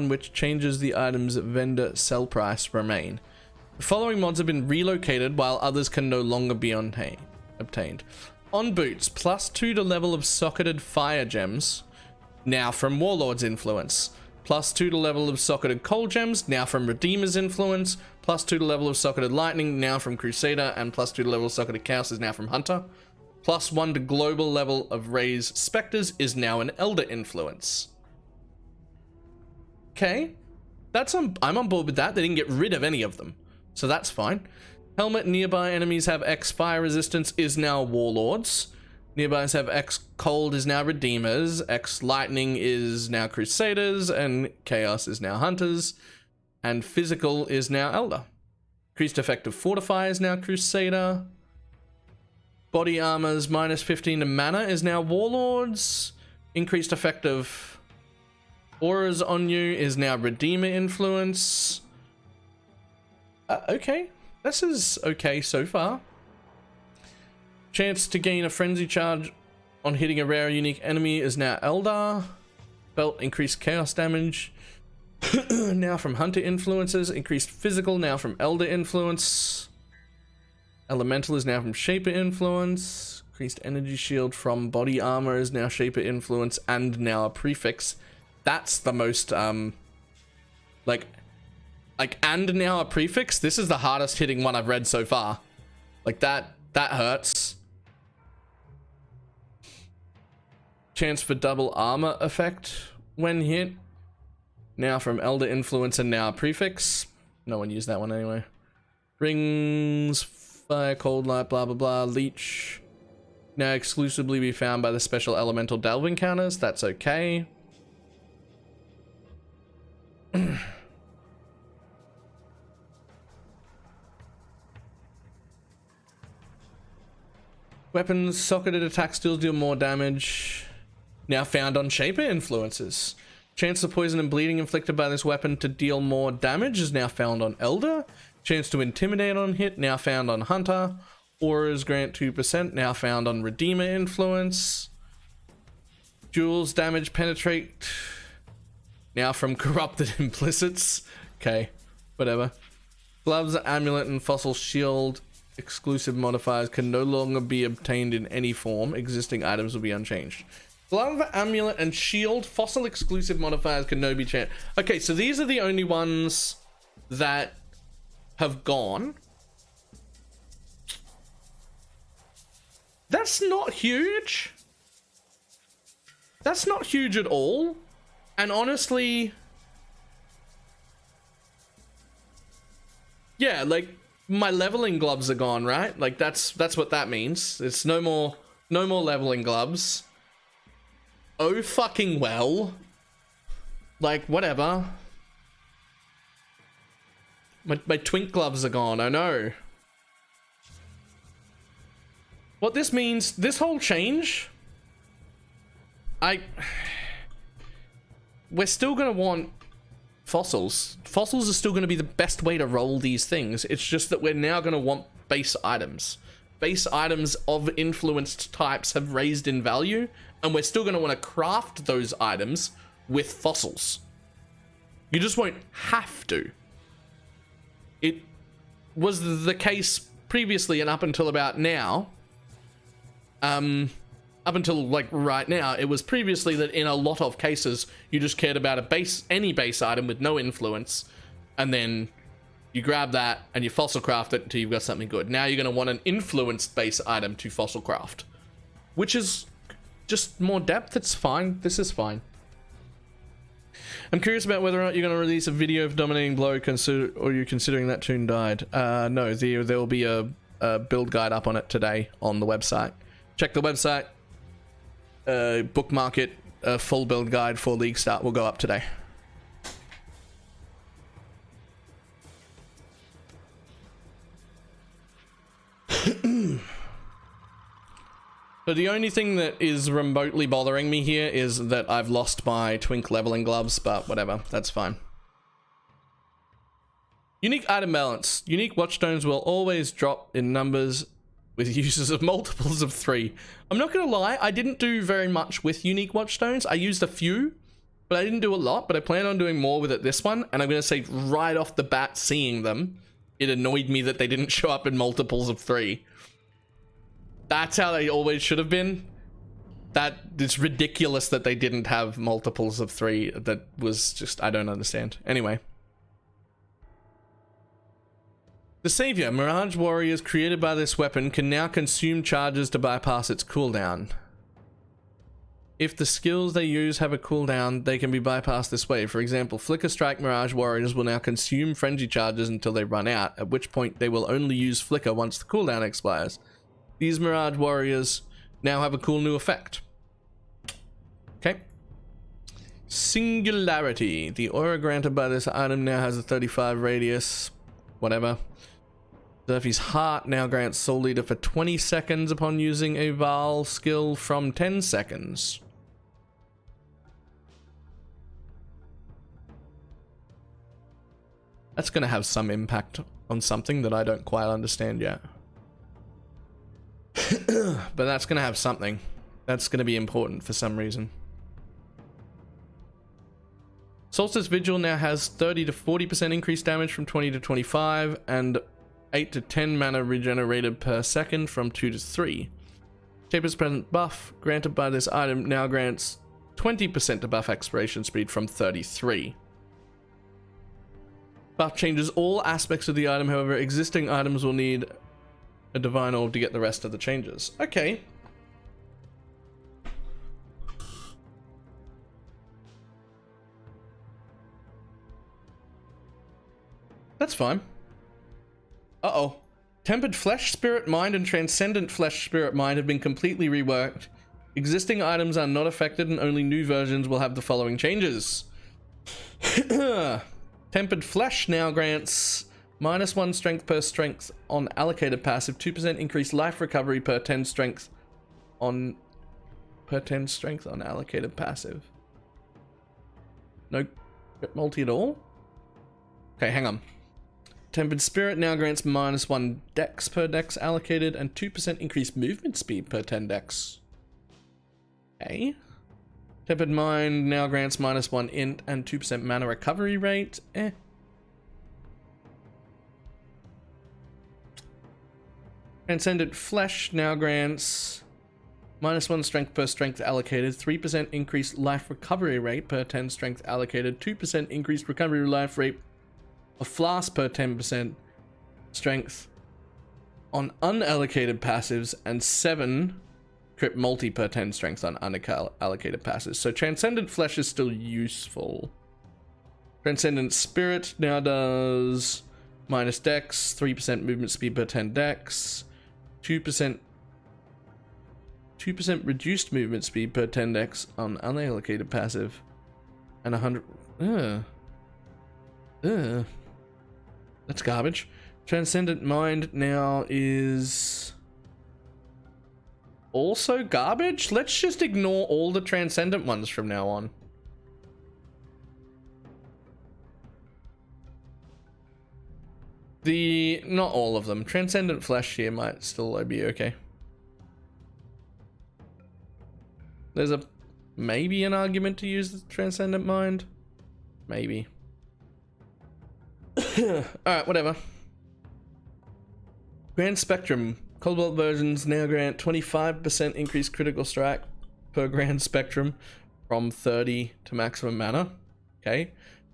which changes the item's vendor sell price remain. The following mods have been relocated while others can no longer be obtained. On boots, +2 to level of socketed fire gems, now from Warlord's influence. +2 to level of socketed coal gems, now from Redeemer's influence. +2 to level of socketed lightning, now from Crusader, and +2 to level of socketed chaos is now from Hunter. +1 to global level of Raise Spectres is now an Elder influence. Okay, I'm on board with that. They didn't get rid of any of them, so that's fine. Helmet nearby enemies have X fire resistance is now Warlords. Nearbys have X cold is now Redeemers. X lightning is now Crusaders, and chaos is now Hunters, and physical is now Elder. Increased effective fortify is now Crusader. Body armors -15 to mana is now Warlords. Increased effective auras on you is now Redeemer influence. Okay, this is okay so far. Chance to gain a frenzy charge on hitting a rare or unique enemy is now Eldar. Belt increased chaos damage now from Hunter influences. Increased physical now from Elder influence. Elemental is now from Shaper influence. Increased energy shield from body armor is now Shaper influence and now a prefix. That's the most like and now a prefix. This is the hardest hitting one I've read so far. Like that hurts. Chance for double armor effect when hit. Now from Elder influence and now a prefix. No one used that one anyway. Rings, fire, cold, light, blah blah blah. Leech. Now exclusively be found by the special elemental delve encounters. That's okay. Weapons, socketed attack still deal more damage. Now found on Shaper influences. Chance of poison and bleeding inflicted by this weapon to deal more damage is now found on Elder. Chance to intimidate on hit, now found on Hunter. Auras grant 2%, now found on Redeemer Influence. Jewels damage penetrate, now from Corrupted Implicits. Okay, whatever. Gloves, Amulet, and Fossil Shield exclusive modifiers can no longer be obtained in any form. Existing items will be unchanged. Glove, Amulet, and Shield Fossil exclusive modifiers can no be changed. Okay, so these are the only ones that have gone. That's not huge. That's not huge at all. And honestly, yeah, like my leveling gloves are gone, right? Like that's what that means. It's no more leveling gloves. Oh fucking well. Like whatever. My twink gloves are gone. I know. What this means, this whole change, we're still gonna want fossils. Fossils are still gonna be the best way to roll these things. It's just that we're now gonna want base items. Base items of influenced types have raised in value, and we're still gonna want to craft those items with fossils. You just won't have to. It was the case previously and up until about now. Up until like right now, it was previously that in a lot of cases you just cared about any base item with no influence, and then you grab that and you fossil craft it until you've got something good. Now you're going to want an influenced base item to fossil craft, which is just more depth. It's fine. This is fine. I'm curious about whether or not you're going to release a video of Dominating Blow, or you're considering that tune died. No, there will be a build guide up on it today on the website. Check the website, bookmark it. A full build guide for League Start will go up today. So the only thing that is remotely bothering me here is that I've lost my twink leveling gloves, but whatever, that's fine. Unique item balance. Unique watchstones will always drop in numbers with uses of multiples of 3. I'm not gonna lie, I didn't do very much with unique watchstones. I used a few, but I didn't do a lot, but I plan on doing more with it this one, and I'm gonna say right off the bat, seeing them, it annoyed me that they didn't show up in multiples of 3. That's how they always should have been. It's ridiculous that they didn't have multiples of 3. That was just, I don't understand. Anyway. The Savior, Mirage Warriors created by this weapon can now consume charges to bypass its cooldown. If the skills they use have a cooldown, they can be bypassed this way. For example, Flicker Strike Mirage Warriors will now consume frenzy charges until they run out, at which point they will only use Flicker once the cooldown expires. These Mirage Warriors now have a cool new effect. Okay. Singularity. The aura granted by this item now has a 35 radius. Whatever. Zerfy's Heart now grants Soul Leader for 20 seconds upon using a Val skill from 10 seconds. That's going to have some impact on something that I don't quite understand yet. But that's going to have something. That's going to be important for some reason. Solstice Vigil now has 30 to 40% increased damage from 20 to 25, and 8 to 10 mana regenerated per second from 2 to 3. Taper's present buff granted by this item now grants 20% to buff expiration speed from 33. Buff changes all aspects of the item, however, existing items will need a Divine Orb to get the rest of the changes. Okay. That's fine. Uh-oh. Tempered Flesh, Spirit Mind, and Transcendent Flesh, Spirit Mind have been completely reworked. Existing items are not affected, and only new versions will have the following changes. Tempered Flesh now grants -1 strength per strength on allocated passive, 2% increased life recovery per 10 strength on allocated passive. No multi at all? Okay, hang on. Tempered Spirit now grants -1 dex per dex allocated and 2% increased movement speed per 10 dex. Okay. Tempered Mind now grants -1 int and 2% mana recovery rate. Transcendent Flesh now grants -1 strength per strength allocated, 3% increased life recovery rate per 10 strength allocated, 2% increased recovery life rate of flask per 10% strength on unallocated passives, and 7 crit multi per 10 strength on unallocated passives. So Transcendent Flesh is still useful. Transcendent Spirit now does minus dex, 3% movement speed per 10 dex, 2% reduced movement speed per 10 dex on unallocated passive, and 100. That's garbage. Transcendent Mind now is also garbage. Let's just ignore all the transcendent ones from now on. Not all of them. Transcendent Flesh here might still be okay. There's maybe an argument to use the Transcendent Mind. Maybe. Alright, whatever. Grand Spectrum. Cobalt versions now grant 25% increased critical strike per Grand Spectrum from 30 to maximum mana. Okay.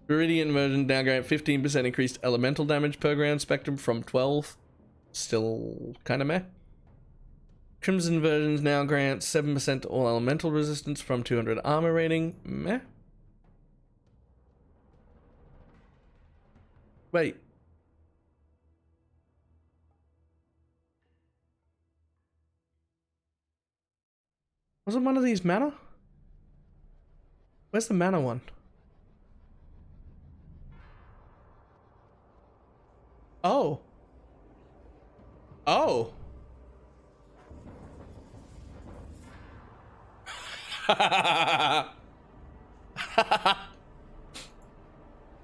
Viridian version now grant 15% increased elemental damage per Grand Spectrum from 12. Still kind of meh. Crimson versions now grant 7% to all elemental resistance from 200 armor rating. Meh. Wait. Wasn't one of these mana? Where's the mana one? Oh. Oh.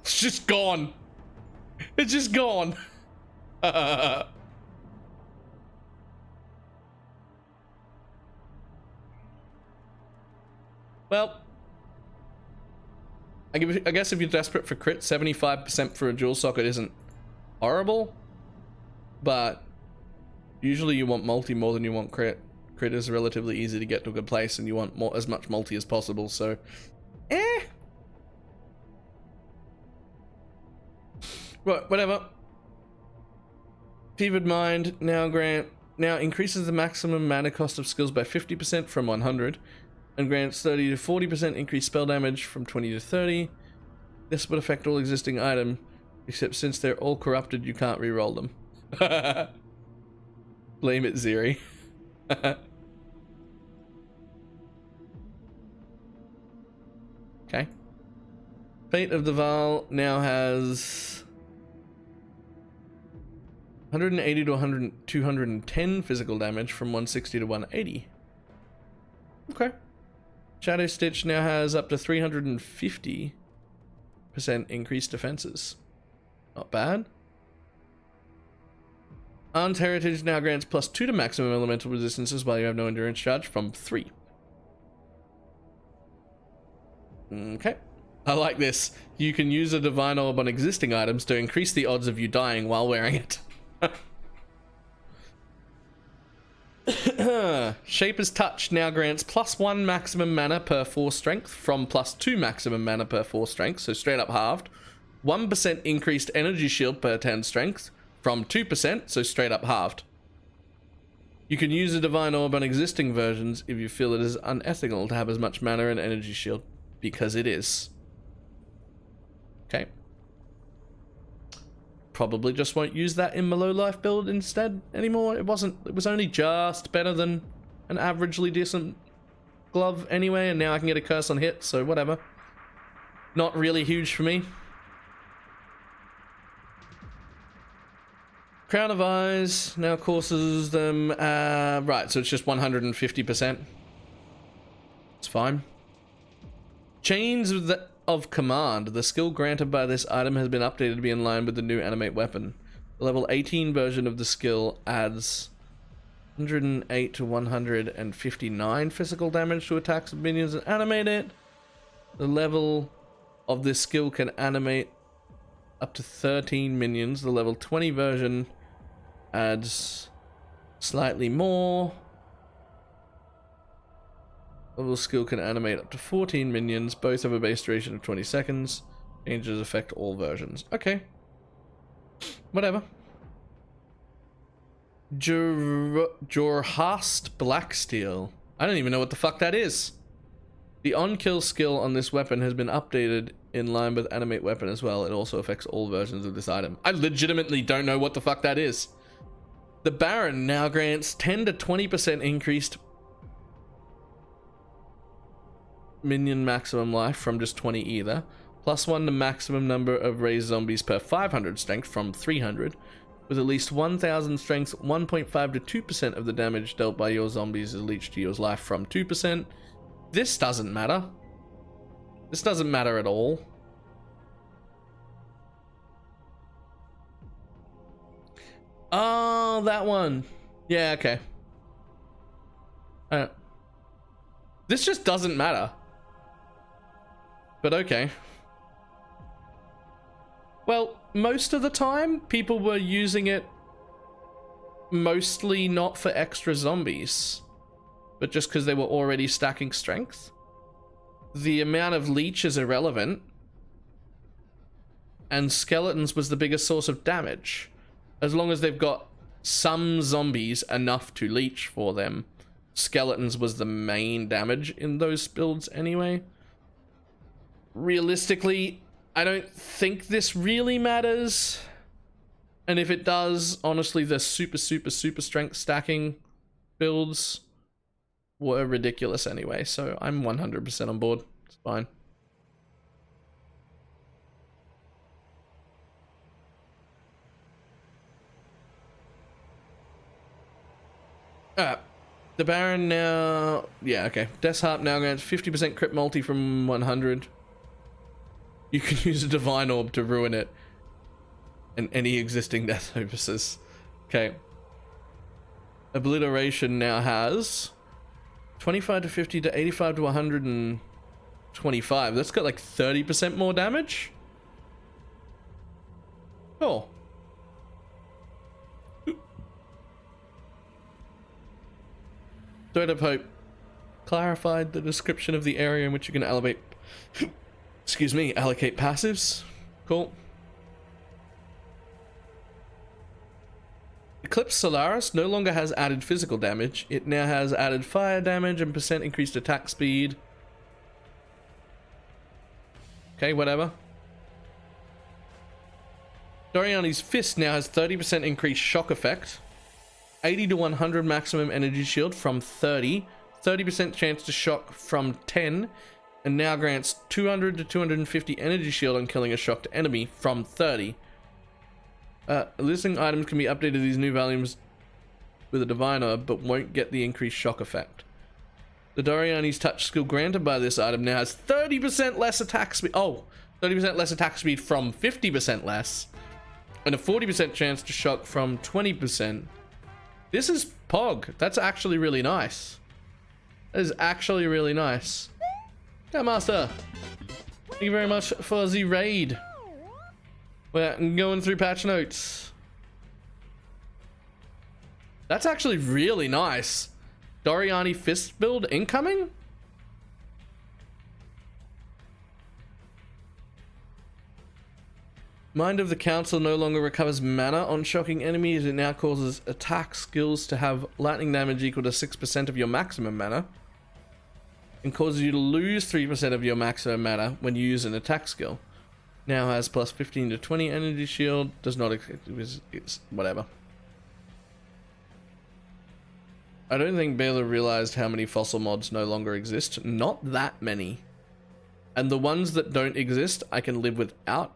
It's just gone. It's just gone. Well, I guess if you're desperate for crit, 75% for a dual socket isn't horrible, but usually you want multi more than you want crit. Crit is relatively easy to get to a good place, and you want as much multi as possible, so But whatever. Fevered Mind now increases the maximum mana cost of skills by 50% from 100, and grants 30 to 40% increased spell damage from 20 to 30. This would affect all existing items, except since they're all corrupted, you can't reroll them. Blame it, Zeri. Okay. Fate of the Val now has 180 to 210 physical damage from 160 to 180. Okay. Shadow Stitch now has up to 350% increased defenses. Not bad. Armed Heritage now grants +2 to maximum elemental resistances while you have no endurance charge from 3. Okay. I like this. You can use a Divine Orb on existing items to increase the odds of you dying while wearing it. Shaper's Touch now grants +1 maximum mana per 4 strength from +2 maximum mana per 4 strength, so straight up halved. 1% increased energy shield per 10 strength from 2%, so straight up halved. You can use a Divine Orb on existing versions if you feel it is unethical to have as much mana and energy shield, because it is. Okay. Probably just won't use that in my low life build instead anymore. It was only just better than an averagely decent glove anyway, and now I can get a curse on hit, so whatever. Not really huge for me. Crown of Eyes now courses them, right, so it's just 150%. It's fine. Chains of the of Command. The skill granted by this item has been updated to be in line with the new Animate Weapon. The level 18 version of the skill adds 108 to 159 physical damage to attacks of minions and animate it. The level of this skill can animate up to 13 minions. The level 20 version adds slightly more. Level skill can animate up to 14 minions. Both have a base duration of 20 seconds. Changes affect all versions. Okay. Whatever. Jorhast Blacksteel. I don't even know what the fuck that is. The on-kill skill on this weapon has been updated in line with Animate Weapon as well. It also affects all versions of this item. I legitimately don't know what the fuck that is. The Baron now grants 10 to 20% increased minion maximum life from just 20 either. +1 the maximum number of raised zombies per 500 strength from 300. With at least 1000 strength, 1.5 to 2% of the damage dealt by your zombies is leached to your life from 2%. This doesn't matter. This doesn't matter at all. Oh, that one. Yeah, okay. This just doesn't matter. But okay. Well, most of the time, people were using it mostly not for extra zombies, but just because they were already stacking strength. The amount of leech is irrelevant, and skeletons was the biggest source of damage. As long as they've got some zombies enough to leech for them, skeletons was the main damage in those builds anyway. Realistically, I don't think this really matters. And if it does, honestly, the super strength stacking builds were ridiculous anyway. So I'm 100% on board. It's fine. The Baron now... Yeah, okay. Death's Harp now grants 50% crit multi from 100. You can use a Divine Orb to ruin it. And any existing Death Opuses. Okay. Obliteration now has 25 to 50 to 85 to 125. That's got like 30% more damage. Cool. Thread of Hope clarified the description of the area in which you can allocate allocate passives. Cool. Eclipse Solaris no longer has added physical damage. It now has added fire damage and % increased attack speed. Okay, whatever. Doriani's Fist now has 30% increased shock effect. 80 to 100 maximum energy shield from 30. 30% chance to shock from 10. And now grants 200 to 250 energy shield on killing a shocked enemy from 30. Listing items can be updated to these new values with a Divine Orb, but won't get the increased shock effect. The Doriani's Touch skill granted by this item now has 30% less attack speed. Oh, 30% less attack speed from 50% less. And a 40% chance to shock from 20%. This is Pog. That's actually really nice. That is actually really nice. Yeah, Master. Thank you very much for the raid. We're going through patch notes. That's actually really nice. Doriani Fist build incoming? Mind of the Council no longer recovers mana on shocking enemies. It now causes attack skills to have lightning damage equal to 6% of your maximum mana. And causes you to lose 3% of your maximum mana when you use an attack skill. Now has plus 15 to 20 energy shield. Does not... It's whatever. I don't think Baylor realized how many fossil mods no longer exist. Not that many. And the ones that don't exist, I can live without.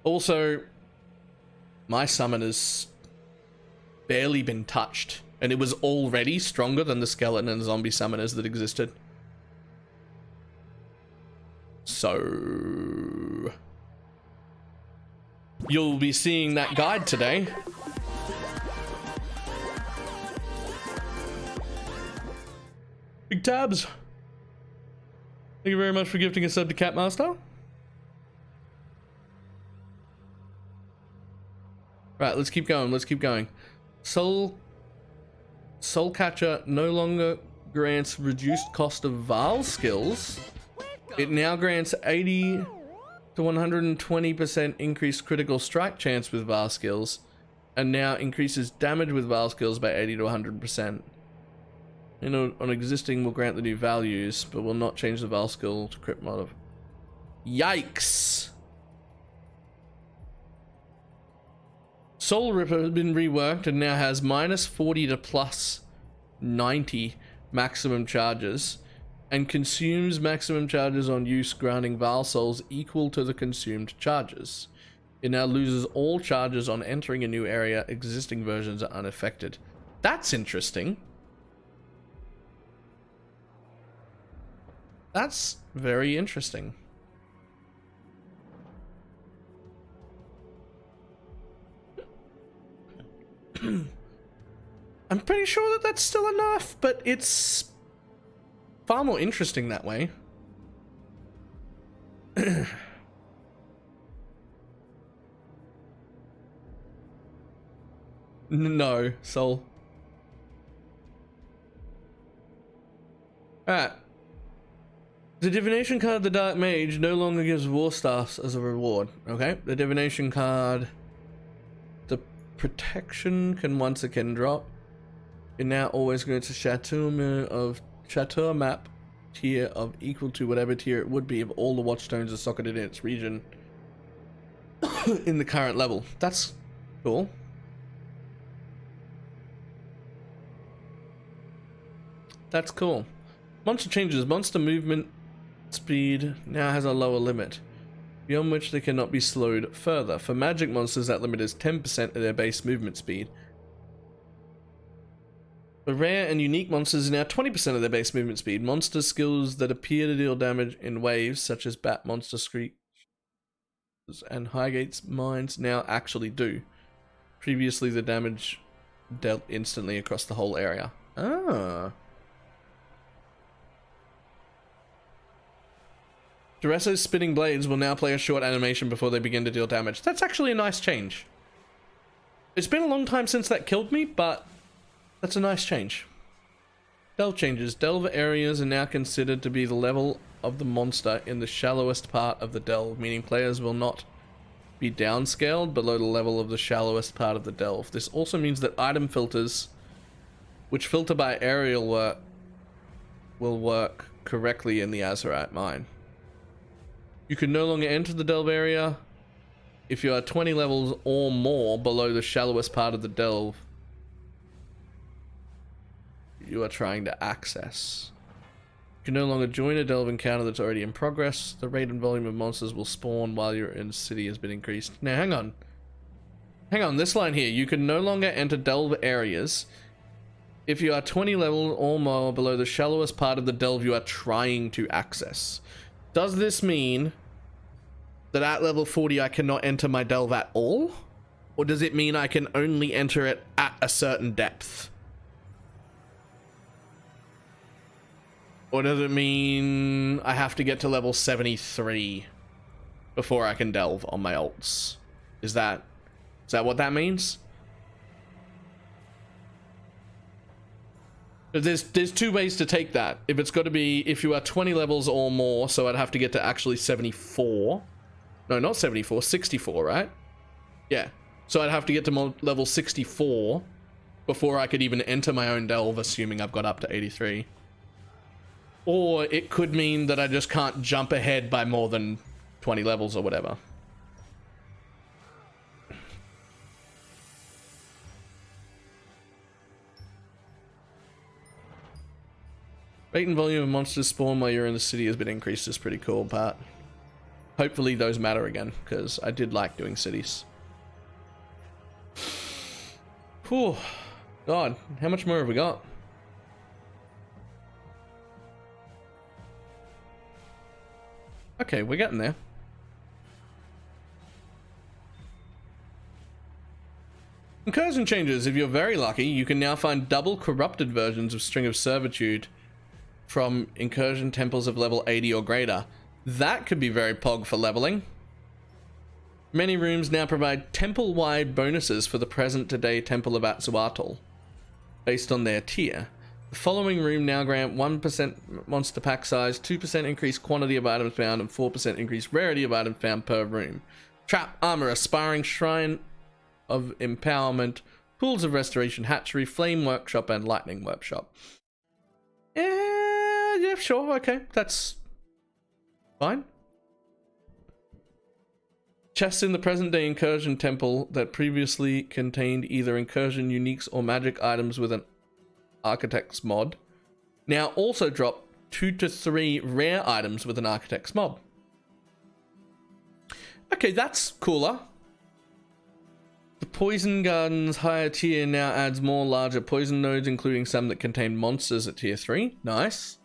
Also, my summon has barely been touched And it was already stronger than the skeleton and zombie summoners that existed. So you'll be seeing that guide today. Big tabs. Thank you very much for gifting a sub to Catmaster. Right, let's keep going. Let's keep going. Soul Catcher no longer grants reduced cost of Val skills. It now grants 80 to 120% increased critical strike chance with Val skills, and now increases damage with Val skills by 80 to 100%. On existing will grant the new values, but will not change the Val skill to crit mod of. Yikes! Soul Ripper has been reworked and now has minus 40 to plus 90 maximum charges, and consumes maximum charges on use, granting Val souls equal to the consumed charges. It now loses all charges on entering a new area. Existing versions are unaffected. That's interesting. That's very interesting. I'm pretty sure that that's still enough, but it's far more interesting that way. No, Soul. Alright. The divination card, the Dark Mage, no longer gives war staffs as a reward. Okay, the divination card, the protection can once again drop. It now always grants a Chateau map tier of equal to whatever tier it would be if all the watchstones are socketed in its region in the current level. That's cool. That's cool. Monster changes. Monster movement speed now has a lower limit, beyond which they cannot be slowed further. For magic monsters, that limit is 10% of their base movement speed. For rare and unique monsters is now 20% of their base movement speed. Monster skills that appear to deal damage in waves, such as Bat Monster Screech and Highgate's Mines, now actually do. Previously, the damage dealt instantly across the whole area. Ah. Duresso's spinning blades will now play a short animation before they begin to deal damage. That's actually a nice change. It's been a long time since that killed me, but that's a nice change. Delve changes. Delve areas are now considered to be the level of the monster in the shallowest part of the delve, meaning players will not be downscaled below the level of the shallowest part of the delve. This also means that item filters, which filter by aerial work, will work correctly in the Azurite mine. You can no longer enter the delve area if you are 20 levels or more below the shallowest part of the delve you are trying to access. You can no longer join a delve encounter that's already in progress. The rate and volume of monsters will spawn while you're in the city has been increased. Now hang on. Hang on, this line here. You can no longer enter delve areas if you are 20 levels or more below the shallowest part of the delve you are trying to access. Does this mean that at level 40 I cannot enter my delve at all? Or does it mean I can only enter it at a certain depth? Or does it mean I have to get to level 73 before I can delve on my alts? Is that what that means? There's two ways to take that. If it's got to be if you are 20 levels or more, so I'd have to get to actually 74. No, not 74, 64, right? Yeah. So I'd have to get to level 64 before I could even enter my own delve, assuming I've got up to 83. Or it could mean that I just can't jump ahead by more than 20 levels or whatever. Rate and volume of monsters spawn while you're in the city has been increased. Is pretty cool, but hopefully those matter again, because I did like doing cities. Whew. God, how much more have we got? Okay, we're getting there. Incursion Changes. If you're very lucky, you can now find double corrupted versions of String of Servitude from Incursion Temples of level 80 or greater. That could be very pog for leveling. Many rooms now provide temple-wide bonuses for the present-day Temple of Atzuatl, based on their tier. The following room now grant 1% monster pack size, 2% increased quantity of items found, and 4% increased rarity of items found per room. Trap, Armor, Aspiring, Shrine of Empowerment, Pools of Restoration, Hatchery, Flame Workshop, and Lightning Workshop. Yeah, sure, okay, that's fine. Chests in the present-day Incursion Temple that previously contained either Incursion uniques or magic items with an Architect's mod now also drop 2 to 3 rare items with an Architect's mod. Okay, that's cooler. The Poison Garden's higher tier now adds more larger poison nodes, including some that contain monsters at tier 3. Nice.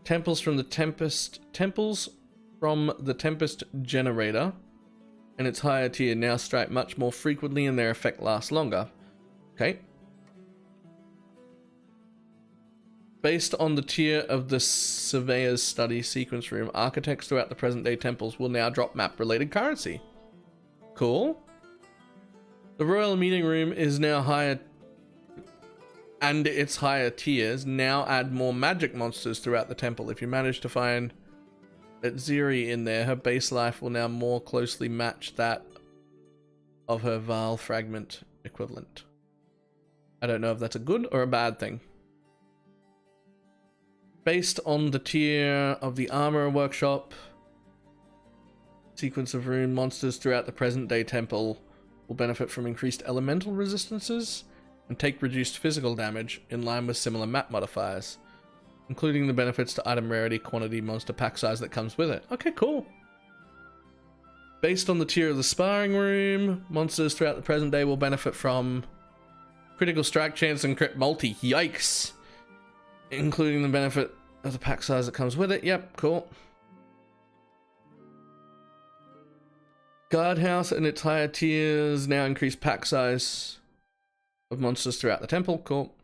Temples from the Tempest Generator and its higher tier now strike much more frequently and their effect lasts longer. Okay. Based on the tier of the Surveyor's Study sequence room, architects throughout the present-day temples will now drop map-related currency. Cool. The Royal Meeting Room is now higher, and its higher tiers now add more magic monsters throughout the temple. If you manage to find Ziri in there, her base life will now more closely match that of her Vaal Fragment equivalent. I don't know if that's a good or a bad thing. Based on the tier of the Armor Workshop, sequence of rune monsters throughout the present-day temple will benefit from increased elemental resistances and take reduced physical damage in line with similar map modifiers, including the benefits to item rarity, quantity, monster pack size that comes with it. Okay, cool. Based on the tier of the Sparring Room, monsters throughout the present day will benefit from critical strike chance and crit multi. Yikes! Including the benefit of the pack size that comes with it. Yep, cool. Guardhouse and its higher tiers now increase pack size of monsters throughout the temple. Cool.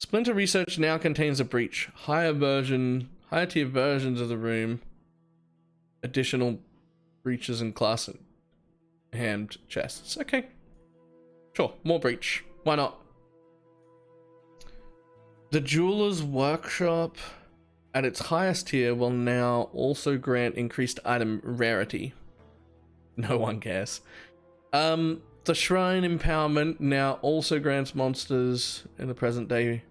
Splinter Research now contains a breach. Higher tier versions of the room. Additional breaches and class hand chests. Okay. Sure, more breach. Why not? The Jeweler's Workshop at its highest tier will now also grant increased item rarity. No one cares. The Shrine Empowerment now also grants monsters in the present day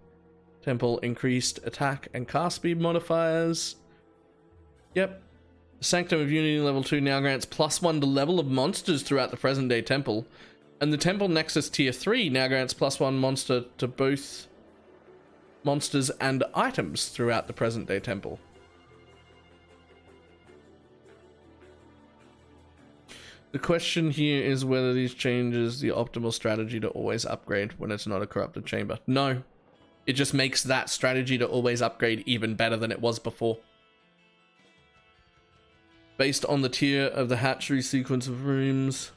temple increased attack and cast speed modifiers. Yep. Sanctum of Unity level 2 now grants +1 to level of monsters throughout the present day temple. And the Temple Nexus tier 3 now grants +1 monster to both monsters and items throughout the present day temple. The question here is whether these changes the optimal strategy to always upgrade when it's not a corrupted chamber. No, it just makes that strategy to always upgrade even better than it was before. Based on the tier of the hatchery sequence of rooms,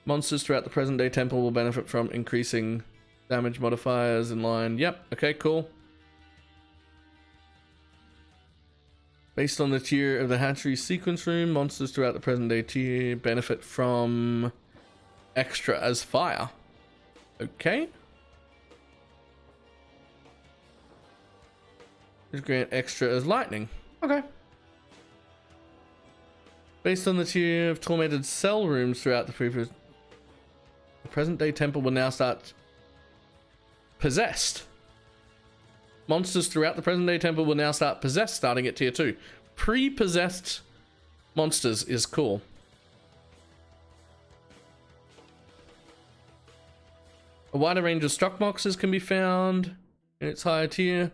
monsters throughout the present day temple will benefit from increasing damage modifiers in line. Yep, okay, cool. Based on the tier of the hatchery sequence room, monsters throughout the present day tier benefit from extra as fire. Okay. Just grant extra as lightning. Okay. Based on the tier of tormented cell rooms throughout the present day temple will now start possessed. Monsters throughout the present day temple will now start possessed starting at tier 2. Pre-possessed monsters is cool. A wider range of stock boxes can be found in its higher tier.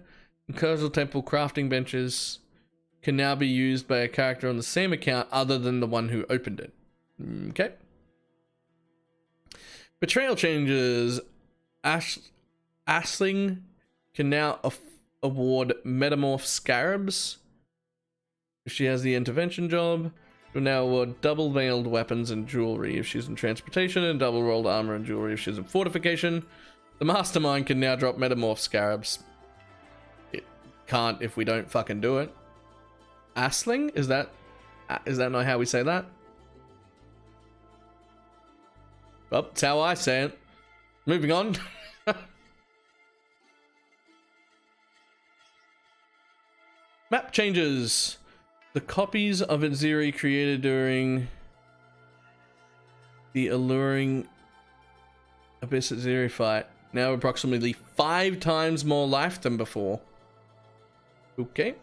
Incursion Temple crafting benches can now be used by a character on the same account other than the one who opened it. Okay. Betrayal Changes. Ashling can now award Metamorph Scarabs if she has the intervention job. Will now award double veiled weapons and jewelry if she's in transportation, and double rolled armor and jewelry if she's in fortification. The Mastermind can now drop Metamorph Scarabs. It can't if we don't fucking do it. Ashling? Is that not how we say that? Well, that's how I say it. Moving on. Map changes. The copies of Aziri created during the alluring Abyss Aziri fight now have approximately 5 times more life than before. Okay.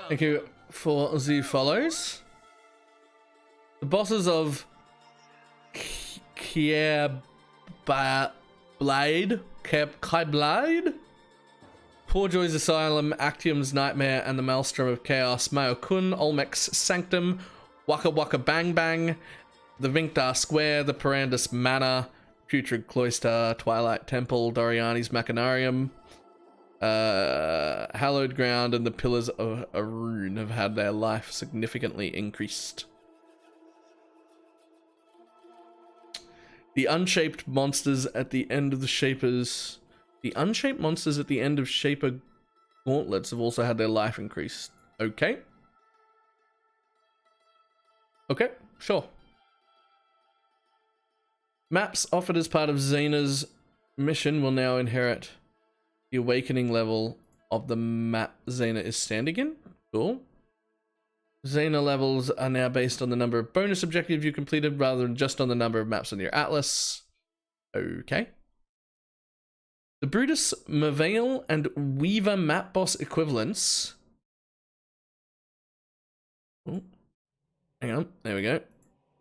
Thank you for the follows. The bosses of Kieblade, Poor Joy's Asylum, Actium's Nightmare, and the Maelstrom of Chaos, Maokun, Olmec's Sanctum, Waka Waka Bang Bang, the Vinkdar Square, the Parandus Manor, Putrid Cloister, Twilight Temple, Doriani's Machinarium, Hallowed Ground, and the Pillars of Arun have had their life significantly increased. The unshaped monsters at the end of the Shapers... The unshaped monsters at the end of Shaper Gauntlets have also had their life increased. Okay. Okay, sure. Maps offered as part of Xana's mission will now inherit the awakening level of the map Xana is standing in. Cool. Xana levels are now based on the number of bonus objectives you completed rather than just on the number of maps on your atlas. Okay. The Brutus, Merveil, and Weaver map boss equivalents. Oh, hang on, there we go.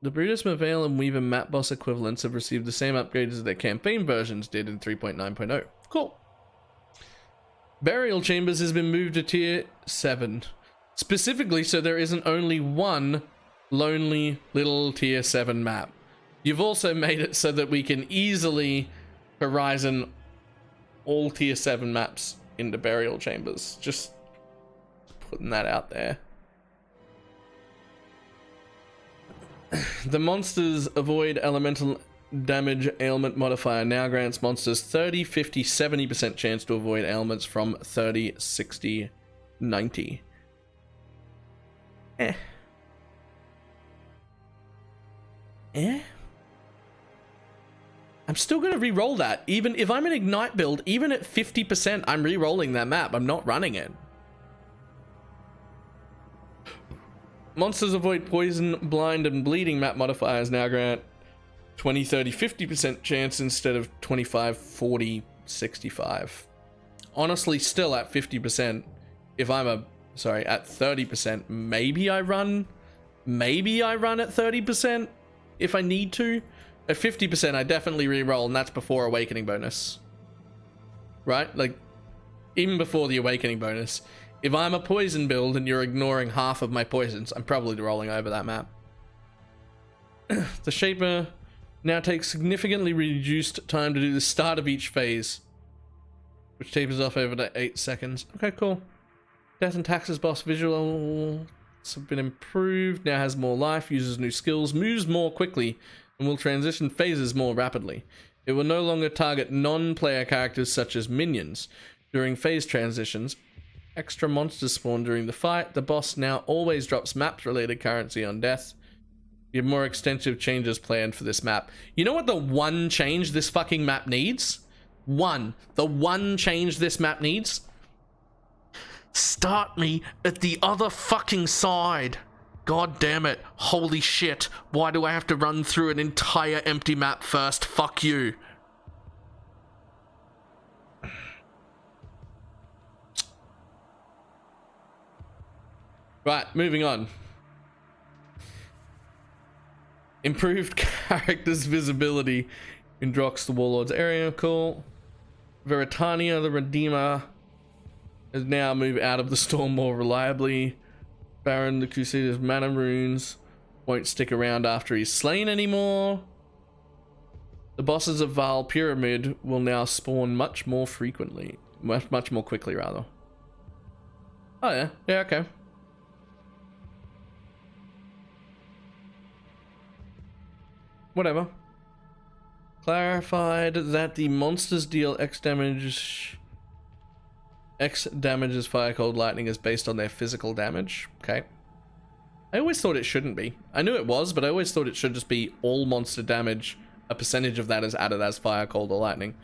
The Brutus, Merveil, and Weaver map boss equivalents have received the same upgrades as their campaign versions did in 3.9.0. Cool. Burial Chambers has been moved to tier 7. Specifically so there isn't only one lonely little tier 7 map. You've also made it so that we can easily horizon all tier 7 maps into Burial Chambers. Just putting that out there. The monsters avoid elemental damage ailment modifier now grants monsters 30, 50, 70% chance to avoid ailments from 30, 60, 90. Eh. I'm still going to re-roll that. Even if I'm an Ignite build, even at 50%, I'm re-rolling that map. I'm not running it. Monsters avoid poison, blind, and bleeding map modifiers now grant 20, 30, 50% chance instead of 25, 40, 65. Honestly, still at 50%. If I'm at 30%, maybe I run at 30% if I need to. At 50%, I definitely re-roll, and that's before Awakening bonus. Right? Like, even before the Awakening bonus. If I'm a poison build and you're ignoring half of my poisons, I'm probably rolling over that map. The Shaper now takes significantly reduced time to do the start of each phase, which tapers off over to 8 seconds. Okay, cool. Death and Taxes boss visuals have been improved, now has more life, uses new skills, moves more quickly, and will transition phases more rapidly. It will no longer target non-player characters such as minions. During phase transitions, extra monsters spawn during the fight. The boss now always drops maps-related currency on death. You have more extensive changes planned for this map. You know what the one change this fucking map needs? The one change this map needs? Start me at the other fucking side. God damn it. Holy shit. Why do I have to run through an entire empty map first? Fuck you. Right, moving on. Improved characters' visibility in Drox the Warlord's area. Cool. Veritania the Redeemer has now moved out of the storm more reliably. Baron the Crusader's mana runes won't stick around after he's slain anymore. The bosses of Val Pyramid will now spawn much more frequently. Much more quickly, rather. Oh, yeah. Yeah, okay. Whatever. Clarified that the monsters deal X damage. X damages fire, cold, lightning is based on their physical damage. Okay. I always thought it shouldn't be. I knew it was, but I always thought it should just be all monster damage. A percentage of that is added as fire, cold, or lightning.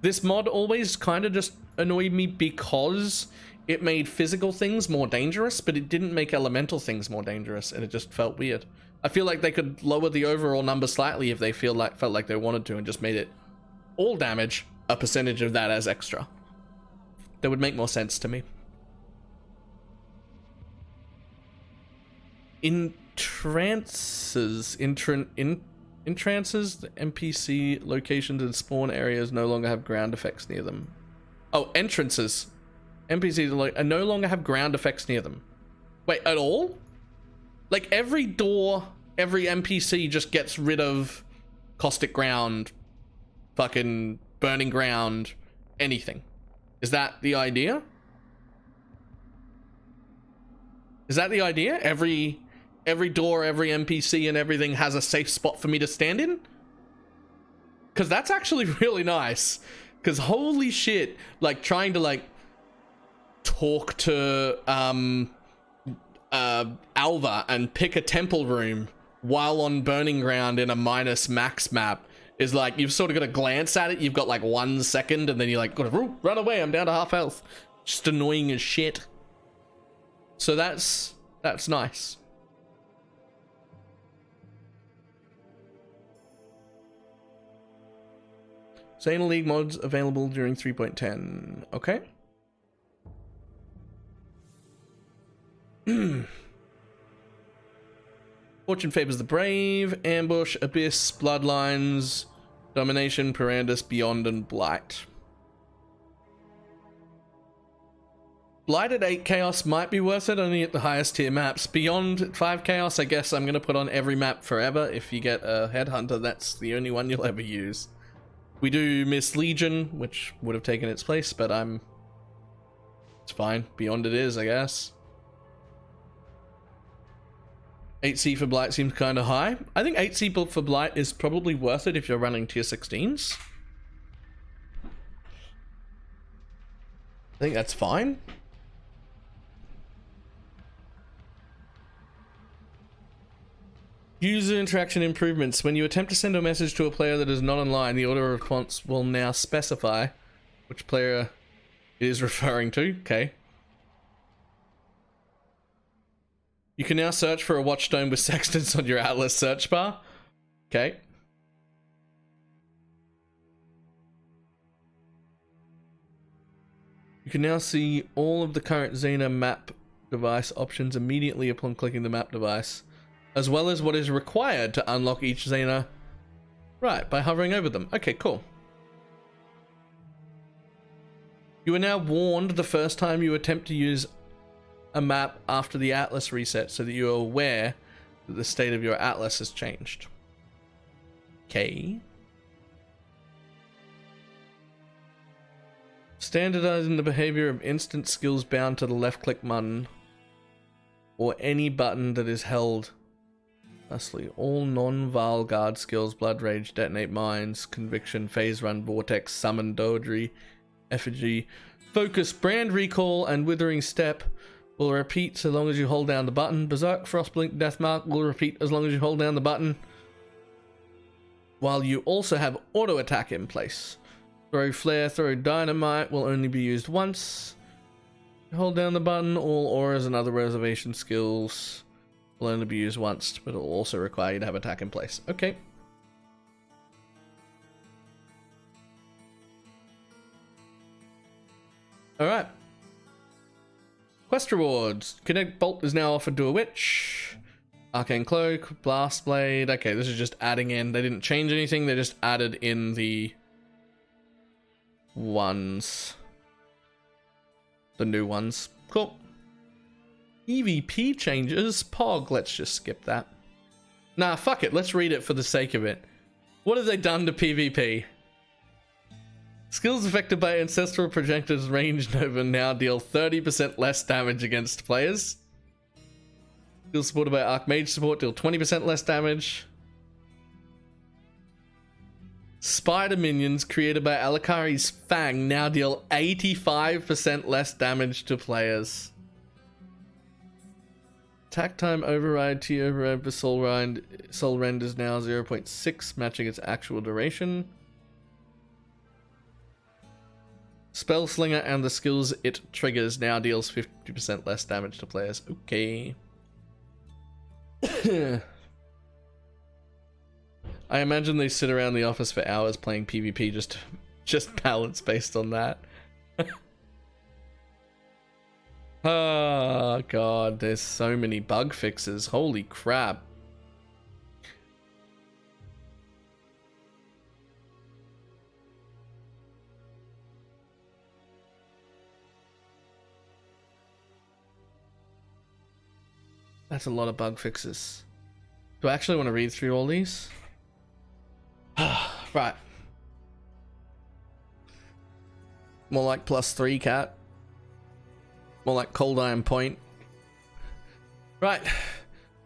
This mod always kind of just annoyed me because it made physical things more dangerous, but it didn't make elemental things more dangerous, and it just felt weird. I feel like they could lower the overall number slightly if they felt like they wanted to, and just made it all damage, a percentage of that as extra. That would make more sense to me. Entrances, the NPC locations and spawn areas no longer have ground effects near them. Oh, entrances. NPCs no longer have ground effects near them. Wait, at all? Like every door, every NPC just gets rid of caustic ground, fucking burning ground, anything. Is that the idea? Is that the idea? Every door, every NPC and everything has a safe spot for me to stand in? Because that's actually really nice. Because holy shit, like trying to like talk to Alva and pick a temple room while on burning ground in a minus max map is like, you've sort of got to glance at it, you've got like 1 second, and then you're like, gotta run away, I'm down to half health. Just annoying as shit. So that's nice. Xena League mods available during 3.10. Okay. Fortune favors the brave. Ambush, Abyss, Bloodlines, Domination, Perandus, Beyond, and Blight. Blight at 8 Chaos might be worth it, only at the highest tier maps. Beyond 5 Chaos, I guess I'm going to put on every map forever. If you get a Headhunter, that's the only one you'll ever use. We do miss Legion, which would have taken its place, but it's fine. Beyond it is, I guess. 8C for Blight seems kind of high. I think 8C for Blight is probably worth it if you're running tier 16s. I think that's fine. User interaction improvements. When you attempt to send a message to a player that is not online, the auto response will now specify which player it is referring to. Okay. You can now search for a watchstone with sextants on your Atlas search bar. Okay. You can now see all of the current Xena map device options immediately upon clicking the map device, as well as what is required to unlock each Xena. Right, by hovering over them. Okay, cool. You are now warned the first time you attempt to use a map after the Atlas reset, so that you are aware that the state of your Atlas has changed. Okay. Standardizing the behavior of instant skills bound to the left click button or any button that is held. Lastly, all non-Val guard skills, Blood Rage, Detonate Mines, Conviction, Phase Run, Vortex, Summon, Dodry, Effigy, Focus, Brand Recall, and Withering Step will repeat so long as you hold down the button. Berserk, Frostblink, Deathmark will repeat as long as you hold down the button, while you also have auto attack in place. Throw Flare, Throw Dynamite will only be used once. Hold down the button. All auras and other reservation skills will only be used once, but it will also require you to have attack in place. Okay. Alright. Quest rewards. Kinetic Bolt is now offered to a witch. Arcane Cloak, Blast Blade. Okay, this is just adding in. They didn't change anything. They just added in the ones. The new ones. Cool. EVP changes. Pog. Let's just skip that. Nah, fuck it. Let's read it for the sake of it. What have they done to PvP? Skills affected by Ancestral Protector's ranged nova now deal 30% less damage against players. Skills supported by Archmage support deal 20% less damage. Spider minions created by Alikari's Fang now deal 85% less damage to players. Attack time override, T override for Soul Rend is now 0.6, matching its actual duration. Spell Slinger and the skills it triggers now deals 50% less damage to players. Okay. I imagine they sit around the office for hours playing PvP just balance based on that. Oh god, there's so many bug fixes. Holy crap. That's a lot of bug fixes. Do I actually want to read through all these? Right. More like +3 cat. More like Cold Iron Point. Right.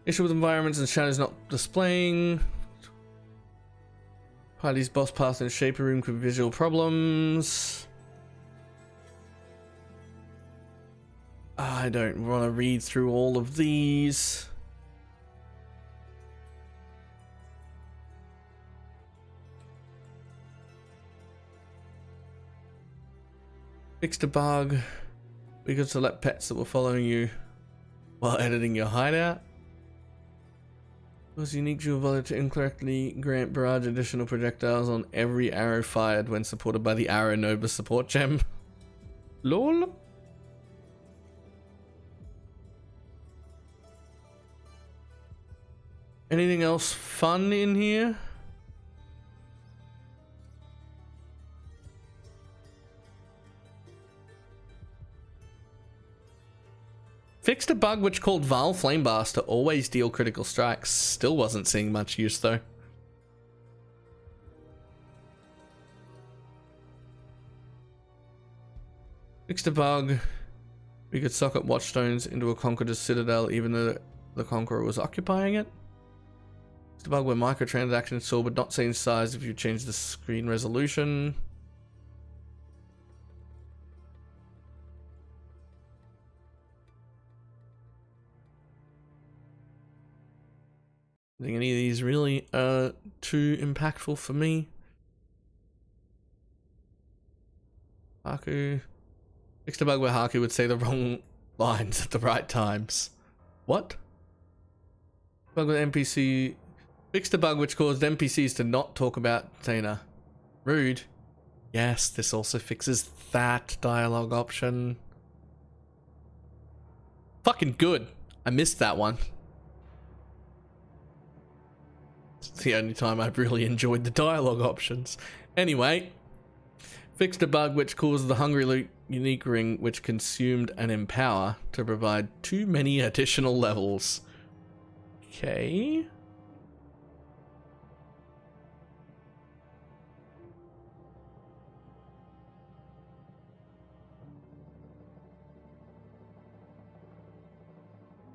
Issue with environments and shadows not displaying. Party's boss path in Shaper Room with visual problems. I don't want to read through all of these. Fixed a bug. We could select pets that were following you while editing your hideout. It was unique dual value to incorrectly grant barrage additional projectiles on every arrow fired when supported by the Arrow Nova support gem. LOL. Anything else fun in here? Fixed a bug which called Val Flameblast to always deal critical strikes. Still wasn't seeing much use though. Fixed a bug. We could socket Watchstones into a Conqueror's Citadel even though the Conqueror was occupying it. Fixed a bug where microtransactions saw but not seen size if you change the screen resolution. I think any of these really are too impactful for me. Haku. Fixed a bug where Haku would say the wrong lines at the right times. What? Bug with NPC. Fixed a bug which caused NPCs to not talk about Dana. Rude. Yes, this also fixes that dialogue option. Fucking good. I missed that one. It's the only time I've really enjoyed the dialogue options. Anyway, fixed a bug which caused the Hungry Loot unique ring which consumed an Empower to provide too many additional levels. Okay.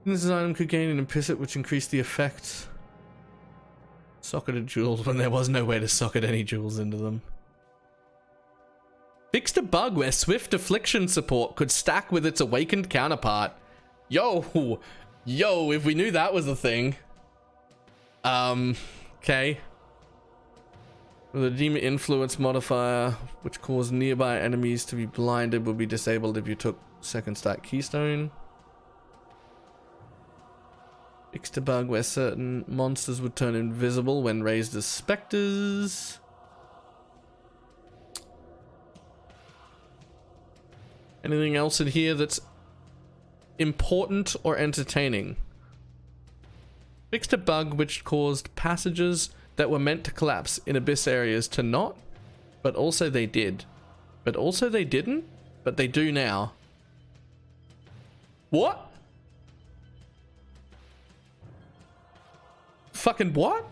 This item could gain an implicit which increased the effect. Socketed jewels when there was no way to socket any jewels into them. Fixed a bug where Swift Affliction support could stack with its awakened counterpart. Yo, if we knew that was a thing. Okay. The Demon Influence modifier, which caused nearby enemies to be blinded, will be disabled if you took second stack Keystone. Fixed a bug where certain monsters would turn invisible when raised as specters. Anything else in here that's important or entertaining? Fixed a bug which caused passages that were meant to collapse in abyss areas to not, but also they did. But also they didn't, but they do now. What? Fucking what?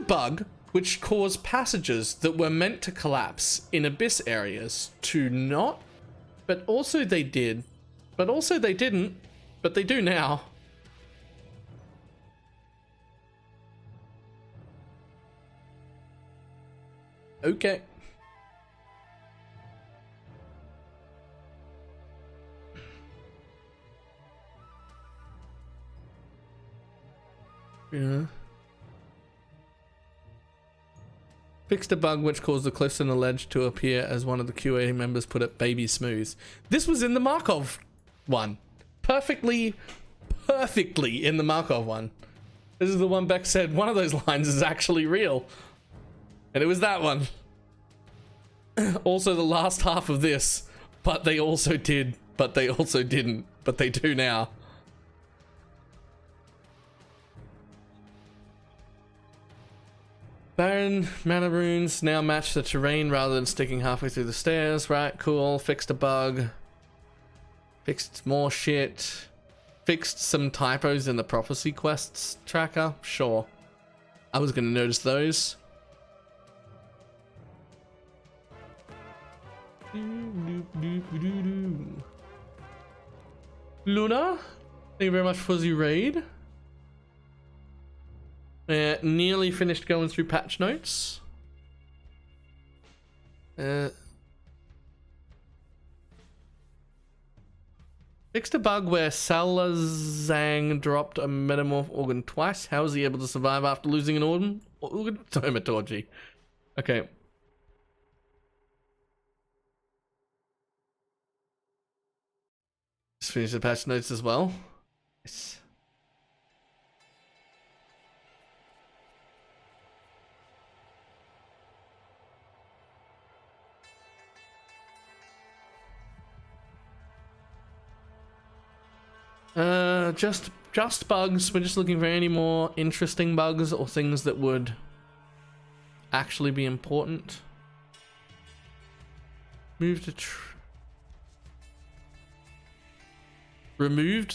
bug which caused passages that were meant to collapse in abyss areas to not, but also they did, but also they didn't, but they do now. Okay. Yeah. Fixed a bug which caused the cliffs and the ledge to appear, as one of the QA members put it, baby smooth. This was in the Markov one. Perfectly in the Markov one. This is the one Beck said, one of those lines is actually real. And it was that one. Also the last half of this, but they also did, but they also didn't, but they do now. Baron mana runes now match the terrain rather than sticking halfway through the stairs. Right, cool. Fixed a bug. Fixed more shit. Fixed some typos in the prophecy quests tracker. Sure. I was gonna notice those. Luna, thank you very much for the raid. Nearly finished going through patch notes. Fixed a bug where Salazang dropped a metamorph organ twice. How was he able to survive after losing an organ? Thaumaturgy. Okay. Just finish the patch notes as well. Yes. Just bugs. We're just looking for any more interesting bugs or things that would actually be important. Removed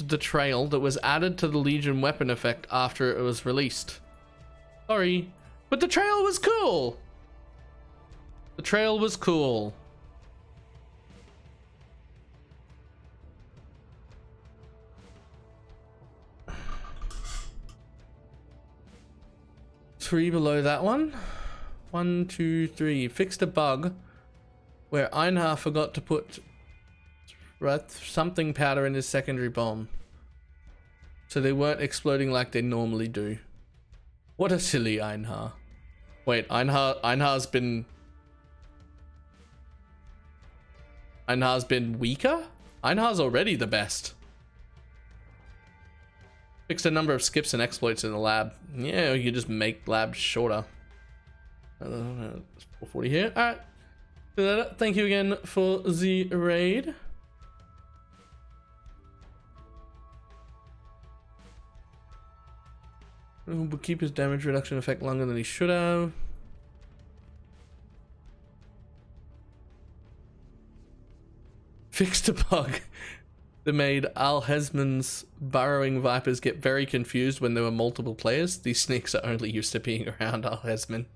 the trail that was added to the Legion weapon effect after it was released. Sorry, but the trail was cool. The trail was cool. Three below that one. 1, 2, 3. Fixed a bug where Einhar forgot to put something powder in his secondary bomb, so they weren't exploding like they normally do. What a silly Einhar. Wait, Einhar's been weaker? Einhar's already the best. Fixed a number of skips and exploits in the lab. Yeah, you just make labs shorter. 440 here. Alright. Thank you again for the raid. But keep his damage reduction effect longer than he should have. Fixed a bug that made Al Hesman's burrowing vipers get very confused when there were multiple players. These snakes are only used to being around Al Hesman.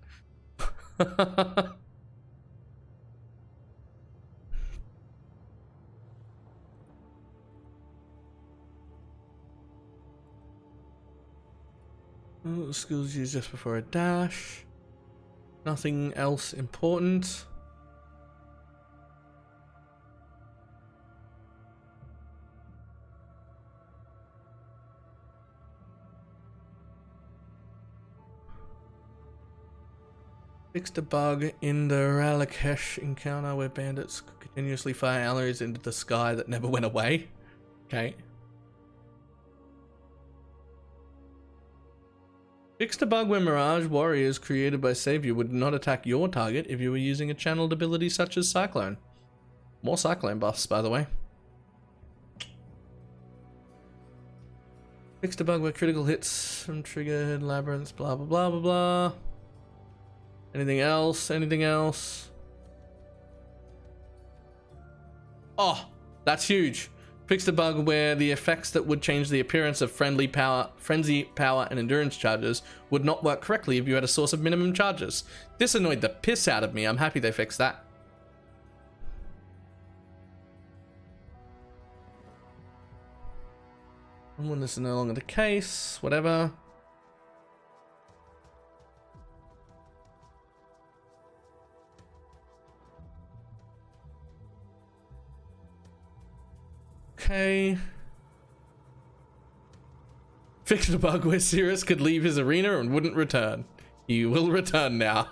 Oh, skills used just before a dash. Nothing else important. Fixed a bug in the Ralakesh encounter where bandits could continuously fire arrows into the sky that never went away. Okay. Fixed a bug where Mirage warriors created by Savior would not attack your target if you were using a channeled ability such as Cyclone. More Cyclone buffs, by the way. Fixed a bug where critical hits from triggered labyrinths, blah blah blah blah blah. Anything else? Anything else? Oh, that's huge. Fixed a bug where the effects that would change the appearance of frenzy power, and endurance charges would not work correctly if you had a source of minimum charges. This annoyed the piss out of me. I'm happy they fixed that. And when this is no longer the case, whatever. Okay. Fixed a bug where Cirrus could leave his arena and wouldn't return. He will return now.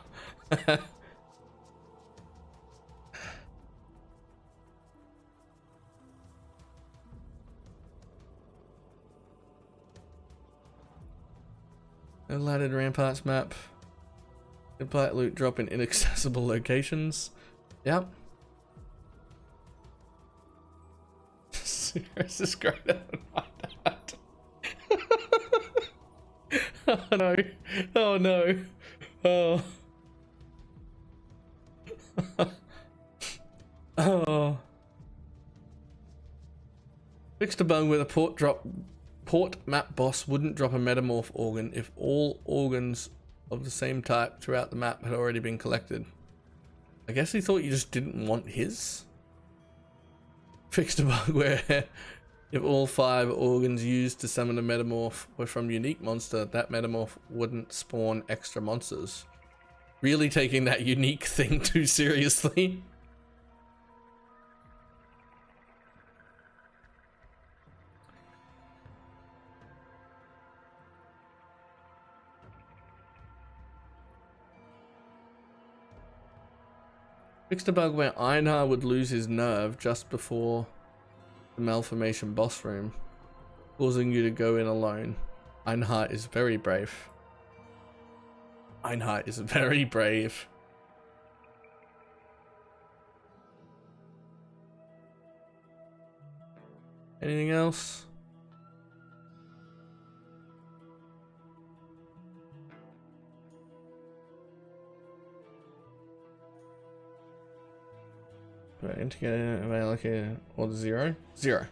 A laddered ramparts map. Apply loot drop in inaccessible locations. Yep. Cirrus is great at that. Oh no. Oh no. Oh. Oh. Fixed a bug where the port map boss wouldn't drop a metamorph organ if all organs of the same type throughout the map had already been collected. I guess he thought you just didn't want his. Fixed a bug where if all 5 organs used to summon a metamorph were from unique monster, that metamorph wouldn't spawn extra monsters. Really taking that unique thing too seriously. Fixed a bug where Einhar would lose his nerve just before the malformation boss room, causing you to go in alone. Einhar is very brave. Einhar is very brave. Anything else? Integrated or 0? 0.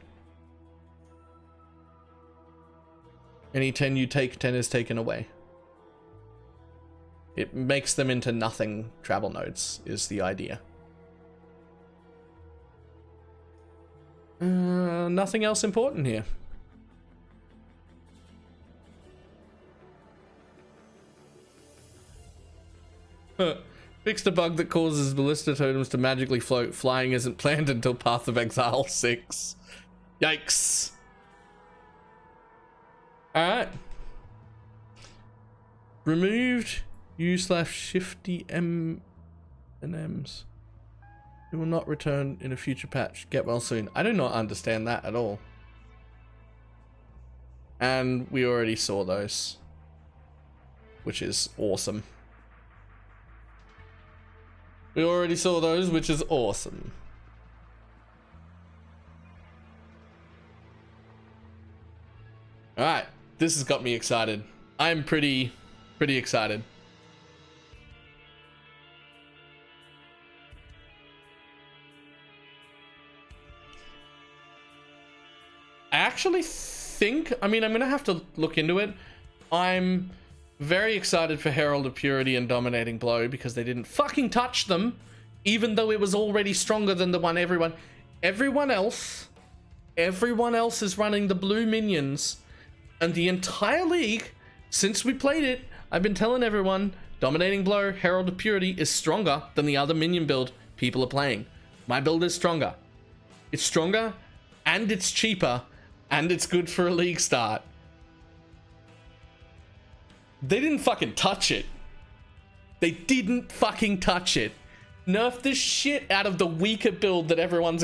Any 10 you take, 10 is taken away. It makes them into nothing travel nodes, is the idea. Nothing else important here. Fixed a bug that causes ballista totems to magically float. Flying isn't planned until Path of Exile 6. Yikes. Alright. Removed U/shifty M&Ms. It will not return in a future patch. Get well soon. I do not understand that at all. And we already saw those, which is awesome. We already saw those, which is awesome. Alright, this has got me excited. I'm pretty excited. I actually think, I mean, I'm gonna have to look into it. I'm very excited for Herald of Purity and Dominating Blow because they didn't fucking touch them, even though it was already stronger than the one everyone else is running the blue minions, and the entire league, since we played it, I've been telling everyone Dominating Blow, Herald of Purity is stronger than the other minion build people are playing. My build is stronger. It's stronger, and it's cheaper, and it's good for a league start. They didn't fucking touch it. They didn't fucking touch it. Nerfed the shit out of the weaker build that everyone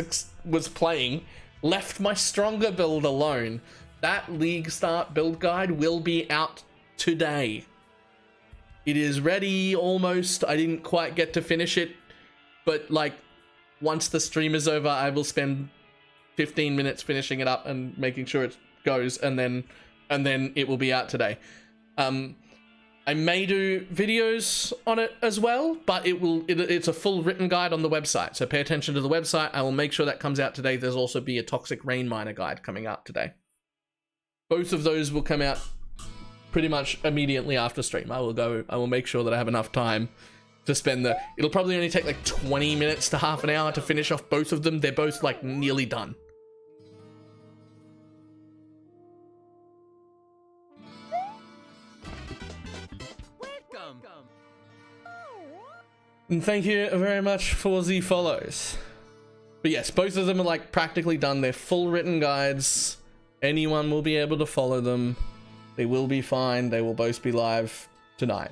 was playing. Left my stronger build alone. That league start build guide will be out today. It is ready almost. I didn't quite get to finish it. But like, once the stream is over, I will spend 15 minutes finishing it up and making sure it goes. And then it will be out today. I may do videos on it as well, but it's a full written guide on the website. So pay attention to the website. I will make sure that comes out today. There's also be a Toxic Rain Miner guide coming out today. Both of those will come out pretty much immediately after stream. I will make sure that I have enough time to spend it'll probably only take like 20 minutes to half an hour to finish off both of them. They're both like nearly done. And thank you very much for the follows. But yes, both of them are like practically done. They're full written guides. Anyone will be able to follow them. They will be fine. They will both be live tonight.